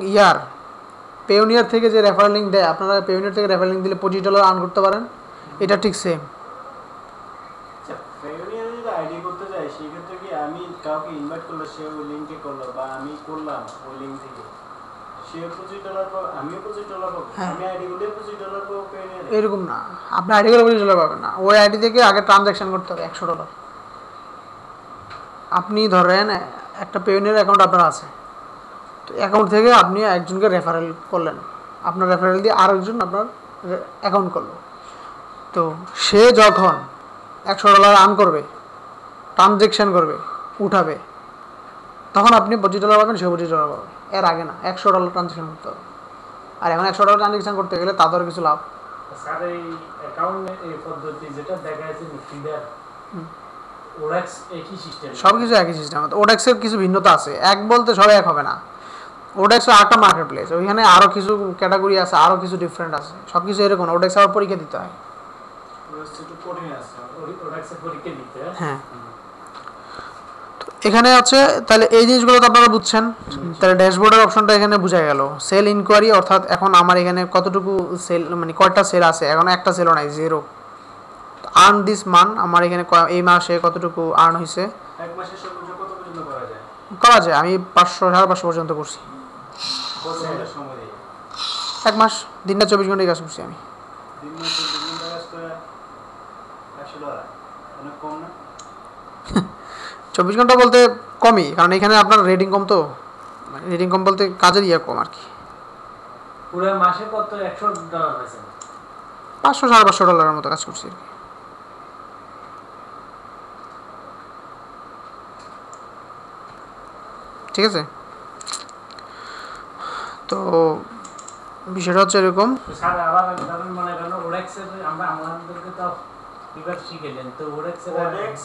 পেওনিয়ার থেকে যে রেফারেল লিঙ্ক দেয়, আপনারা পেওনিয়ার থেকে রেফারেল লিঙ্ক দিলে $25 আর্ন করতে পারেন। এটা ঠিক সেম। আচ্ছা, পেওনিয়ারে যদি আইডি করতে যাই সেই ক্ষেত্রে কি আমি কাউকে ইনভাইট করলে সে ওই লিংকে করলো বা আমি করলাম ওই লিংক থেকে, সে $25 পাবো, আমিও $25 পাবো, হ্যাঁ। আমি আইডি করলে $25 পাবো পেওনিয়ারে? এরকম না, আপনি আইডি করে $25 পাবেন না, ওই আইডি থেকে আগে ট্রানজ্যাকশন করতে হবে $100। আপনি ধরেন একটা পেওনিয়ার অ্যাকাউন্ট আপনার আছে, তো অ্যাকাউন্ট থেকে আপনি একজনকে রেফারেল করলেন, আপনার রেফারেল দিয়ে আরেকজন আপনার অ্যাকাউন্ট করলো, তো সে যখন $100 আর্ন করবে, ট্রানজ্যাকশন করবে, উঠাবে, তখন আপনি $25 পাবেন, সে $25 পাবে। এর আগে না, $100 ট্রানজ্যাকশন করতে হবে। আর এখন $100 ট্রানজ্যাকশন করতে গেলে তাদের কিছু লাভ। স্যার এই অ্যাকাউন্ট এই পদ্ধতি যেটা দেখা যাচ্ছে ফিডার ওরাক্স একই সিস্টেম, সব কিছু একই সিস্টেম। ওডেক্সের কিছু ভিন্নতা আছে, এক বলতে সবাই এক হবে না। ওডেক্স আরেকটা মার্কেট প্লেস, ওইখানে আরও কিছু ক্যাটাগরি আছে, আরও কিছু ডিফারেন্ট আছে, সব কিছু এরকম না। ওডেক্স আবার পরীক্ষা দিতে হয়। একটু কঠিন আছে। ওরাক্সের পরীক্ষা দিতে হয়। হ্যাঁ, তো এখানে আছে, তাহলে এই জিনিসগুলো তো আপনারা বুঝছেন। তাহলে ড্যাশবোর্ডের অপশনটা এখানে বোঝা গেল। সেল ইনকোয়ারি, অর্থাৎ এখন আমার এখানে কতটুকু সেল, মানে কয়টা সেল আছে, এখন একটা সেলও নাই, 0। আর্ন দিস মান, আমার এখানে এই মাসে কতটুকু আর্ন হয়েছে এক মাসের সর্বোচ্চ কত পর্যন্ত করা যায়? করা যায়। আমি 500-550 পর্যন্ত করছি কত ঘন্টা সময় দিয়ে? 1 মাস, দিনটা 24 ঘন্টায় কাজ করছি আমি। দিন মাস 24 ঘন্টা কাজ করে $100 অনেক কম না? 24 ঘন্টা বলতে কমই, কারণ এখানে আপনার রেটিং কম, তো রেটিং কম বলতে কাজের ইয়ে কম আর কি। পুরো মাসে কত $100 পাইছেন? $500-550 মতো কাজ করছি আর কি। ঠিক আছে, তো বিষয়টা হচ্ছে এরকম। তো স্যার আবার ধরুন মনে করেন ওরাক্সের আমরা আমাদেরকে তো এবার শিখেলেন, তো ওরাক্সের ওডেক্স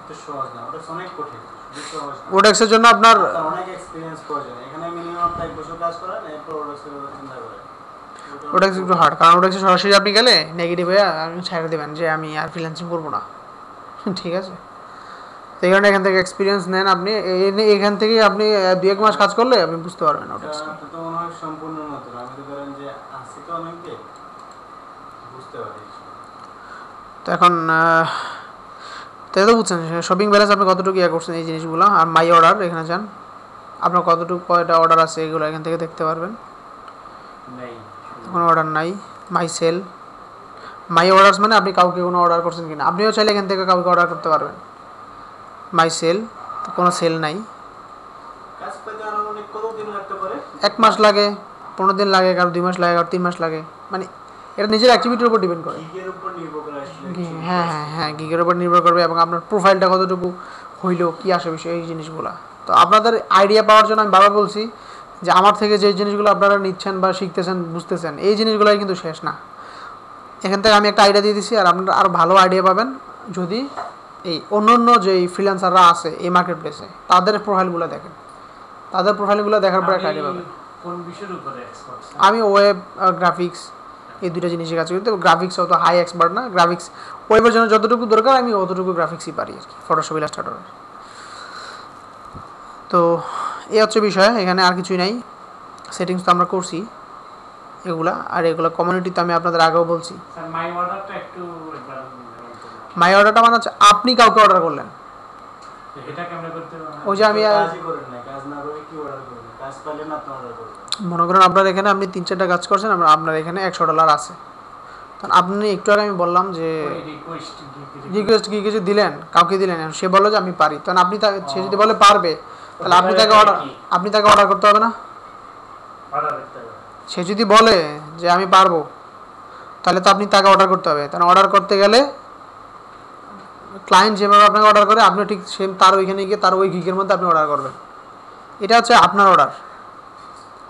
তো সহজ না, ওডেক্স অনেক কঠিন, বেশ সহজ না। ওডেক্সের জন্য আপনার তার অনেক এক্সপেরিয়েন্স প্রয়োজন। এখানে মিনিমাম 1 বছর কাজ করেন, এরপর ওডেক্সের কথা চিন্তা করেন। ওডেক্স একটু হার্ড, কারণ ওডেক্সে সরাসরি আপনি গেলে নেগেটিভ হয়ে আপনি ছেড়ে দেবেন যে আমি আর ফ্রিল্যান্সিং করবো না। ঠিক আছে, তো এই কারণে এখান থেকে এক্সপিরিয়েন্স নেন আপনি। এখান থেকে আপনি 2-1 মাস কাজ করলে আপনি বুঝতে পারবেন ওডেক্স। আপনি তো মনে হয় সম্পূর্ণ নতুন, আমি তো ধরেন যে আসি তো অনেক দিন, বুঝতে পারি। তো এখন তাই তো বুঝছেন শপিং ব্যালেন্স আপনি কতটুকু ইয়ে করছেন এই জিনিসগুলো। আর মাই অর্ডার, এখানে যান, আপনার কতটুকু কয়টা অর্ডার আছে এগুলো এখান থেকে দেখতে পারবেন। নেই, কোনো অর্ডার নাই। মাই সেল, মাই অর্ডারস মানে আপনি কাউকে কোনো অর্ডার করছেন কিনা, আপনিও চাইলে এখান থেকে কাউকে অর্ডার করতে পারবেন। মাই সেল, কোনো সেল নাই। কাজ পেতে আরো অনেক কতদিন লাগতে পারে? 1 মাস লাগে, 15 দিন লাগে, কারো 2 মাস লাগে, কারো 3 মাস লাগে, মানে এটা নিজের অ্যাক্টিভিটির উপর ডিপেন্ড করে। গিগের উপর নির্ভর করে আসলে। হ্যাঁ, গিগের উপর নির্ভর করবে এবং আপনার প্রোফাইলটা কতটুকু হইলো, কী আসে বিষয়, এই জিনিসগুলো। তো আপনাদের আইডিয়া পাওয়ার জন্য আমি বারবার বলছি যে আমার থেকে যে জিনিসগুলো আপনারা নিচ্ছেন বা শিখতেছেন, বুঝতেছেন, এই জিনিসগুলোই কিন্তু শেষ না। এখান থেকে আমি একটা আইডিয়া দিয়ে দিচ্ছি, আর আপনারা আরও ভালো আইডিয়া পাবেন যদি এই অন্য যেই ফ্রিল্যান্সাররা আছে এই মার্কেট প্লেসে তাদের প্রোফাইলগুলো দেখেন। তাদের প্রোফাইলগুলো দেখার পর একটা আইডিয়া পাবেন। কোন বিষয়ের উপরে এক্সপার্ট? আমি ওয়েব গ্রাফিক্স এই দুটো জিনিসই কাজ করি। তো গ্রাফিক্স অত হাই এক্সপার্ট না, গ্রাফিক্স ওয়েবের জন্য যতটুকু দরকার আমি অতটুকু গ্রাফিক্সই পারি আর কি, ফটোশপ, ইলাস্ট্রেটর। তো এই হচ্ছে বিষয়, এখানে আর কিছুই নাই। সেটিংস তো আমরা করছি এগুলা, আর এগুলো কমিউনিটিতে আমি আপনাদের আগেও বলছি। স্যার মাই অর্ডারটা একটু একবার মাই অর্ডারটা মানে হচ্ছে আপনি কাউকে অর্ডার করলেন, এটা কেমনে করতে হবে? ওই যে আমি কাজই করেন না, কাজ না করে কি অর্ডার করবেন? কাজ পাইলে না তো অর্ডার করবেন। মনে করেন আপনার এখানে আপনি 3-4টা কাজ করছেন, আপনার এখানে $100 আছে, তখন আপনি একটু আগে আমি বললাম যে রিকোয়েস্ট কি কিছু দিলেন, কাউকে দিলেন, সে বললো যে আমি পারি, তখন আপনি সে যদি বলে পারবে, তাহলে আপনি তাকে অর্ডার করতে হবে না? অর্ডার করতে হবে। সে যদি বলে যে আমি পারবো, তাহলে তো আপনি তাকে অর্ডার করতে হবে। তাহলে অর্ডার করতে গেলে ক্লায়েন্ট যেভাবে আপনাকে অর্ডার করে আপনি ঠিক সেম তার ওইখানে গিয়ে তার ওই গিগের মধ্যে আপনি অর্ডার করবেন। এটা হচ্ছে আপনার অর্ডার।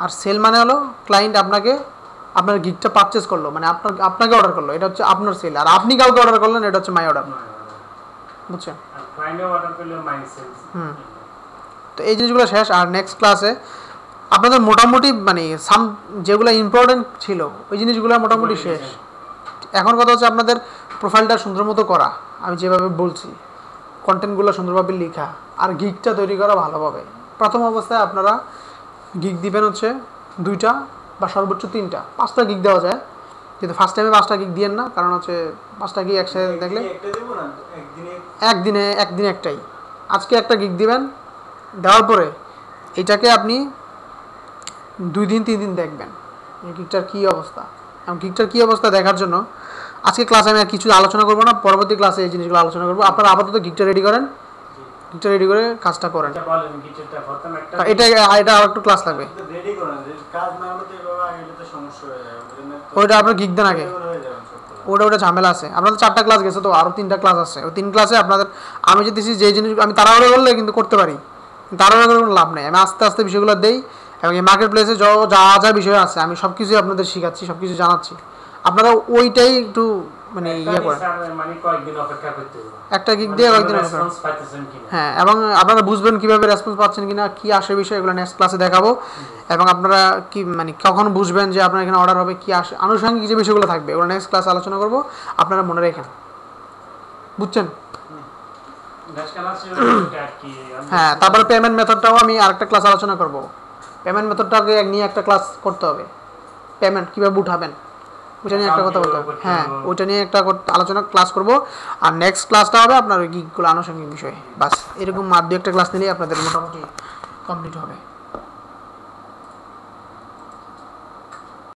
আর সেল মানে হলো ক্লায়েন্ট আপনাকে আপনার গিগটা পারচেস করলো, মানে আপনাকে অর্ডার করলো, এটা হচ্ছে আপনার সেল। আর আপনি কাউকে অর্ডার করলেন, এটা হচ্ছে মাই অর্ডার। বুঝছেন? তো এই জিনিসগুলো শেষ। আর নেক্সট ক্লাসে আপনাদের মোটামুটি মানে যেগুলো ইম্পর্টেন্ট ছিল ওই জিনিসগুলো মোটামুটি শেষ। এখন কথা হচ্ছে আপনাদের প্রোফাইলটা সুন্দর মতো করা, আমি যেভাবে বলছি কন্টেন্টগুলো সুন্দরভাবে লেখা আর গিগটা তৈরি করা ভালোভাবে। প্রথম অবস্থায় আপনারা গিগ দিবেন হচ্ছে 2টা বা সর্বোচ্চ 3টা, 5টা গিগ দেওয়া যায়, কিন্তু ফার্স্ট টাইমে 5টা গিগ দিয়েন না, কারণ হচ্ছে 5টা গিগ একসাথে দেখলে একদিনে একটাই। আজকে একটা গিগ দিবেন, দেওয়ার পরে এটাকে আপনি 2 দিন 3 দিন দেখবেন গিগটার কী অবস্থা। এবং গিগটার কী অবস্থা দেখার জন্য আজকে ক্লাসে আমি আর কিছু আলোচনা করবো না, পরবর্তী ক্লাসে এই জিনিসগুলো আলোচনা করবো। আপনারা আপাতত গিগটা রেডি করেন, গিগটা রেডি করে কাজটা করেন। এটা আর একটু ক্লাস লাগবে, ওইটা আপনার গিগ দেন আগে, ওটা ঝামেলা আছে। আপনাদের 4টা ক্লাস গেছে, তো আরও 3টা ক্লাস আছে। ওই 3 ক্লাসে আপনাদের আমি যে দিচ্ছি যে জিনিস আমি তাড়াহুড়ো করলে কিন্তু করতে পারি, তাড়াহুড়ো করে কোনো লাভ নেই। আমি আস্তে আস্তে বিষয়গুলো দেই এবং এই মার্কেট প্লেসে যা যা বিষয় আছে আমি সব কিছুই আপনাদের শেখাচ্ছি, সব কিছু জানাচ্ছি। আপনারা ওইটাই একটু মানে ইয়ে করেন, একটা গিগ দিয়ে কয়েকদিন, হ্যাঁ, এবং আপনারা বুঝবেন কীভাবে রেসপন্স পাচ্ছেন কিনা, কী আসে বিষয়, এগুলো নেক্সট ক্লাসে দেখাবো। এবং আপনারা কি মানে কখন বুঝবেন যে আপনার এখানে অর্ডার হবে, কী আসে, আনুষঙ্গিক যে বিষয়গুলো থাকবে ওগুলো নেক্সট ক্লাসে আলোচনা করবো, আপনারা মনে রাখেন। বুঝছেন? হ্যাঁ, তারপরে পেমেন্ট মেথডটাও আমি আরেকটা ক্লাস আলোচনা করব। পেমেন্ট মেথডটাকে নিয়ে একটা ক্লাস করতে হবে, পেমেন্ট কীভাবে উঠাবেন ওইটা নিয়ে একটা কথা বলতে হবে। হ্যাঁ, ওইটা নিয়ে একটা আলোচনা ক্লাস করব। আর নেক্সট ক্লাসটা হবে আপনার ওই গিগগুলো আনুষঙ্গিক বিষয়। বাস এরকম 2-1টা ক্লাস নিলেই আপনাদের মোটামুটি কমপ্লিট হবে।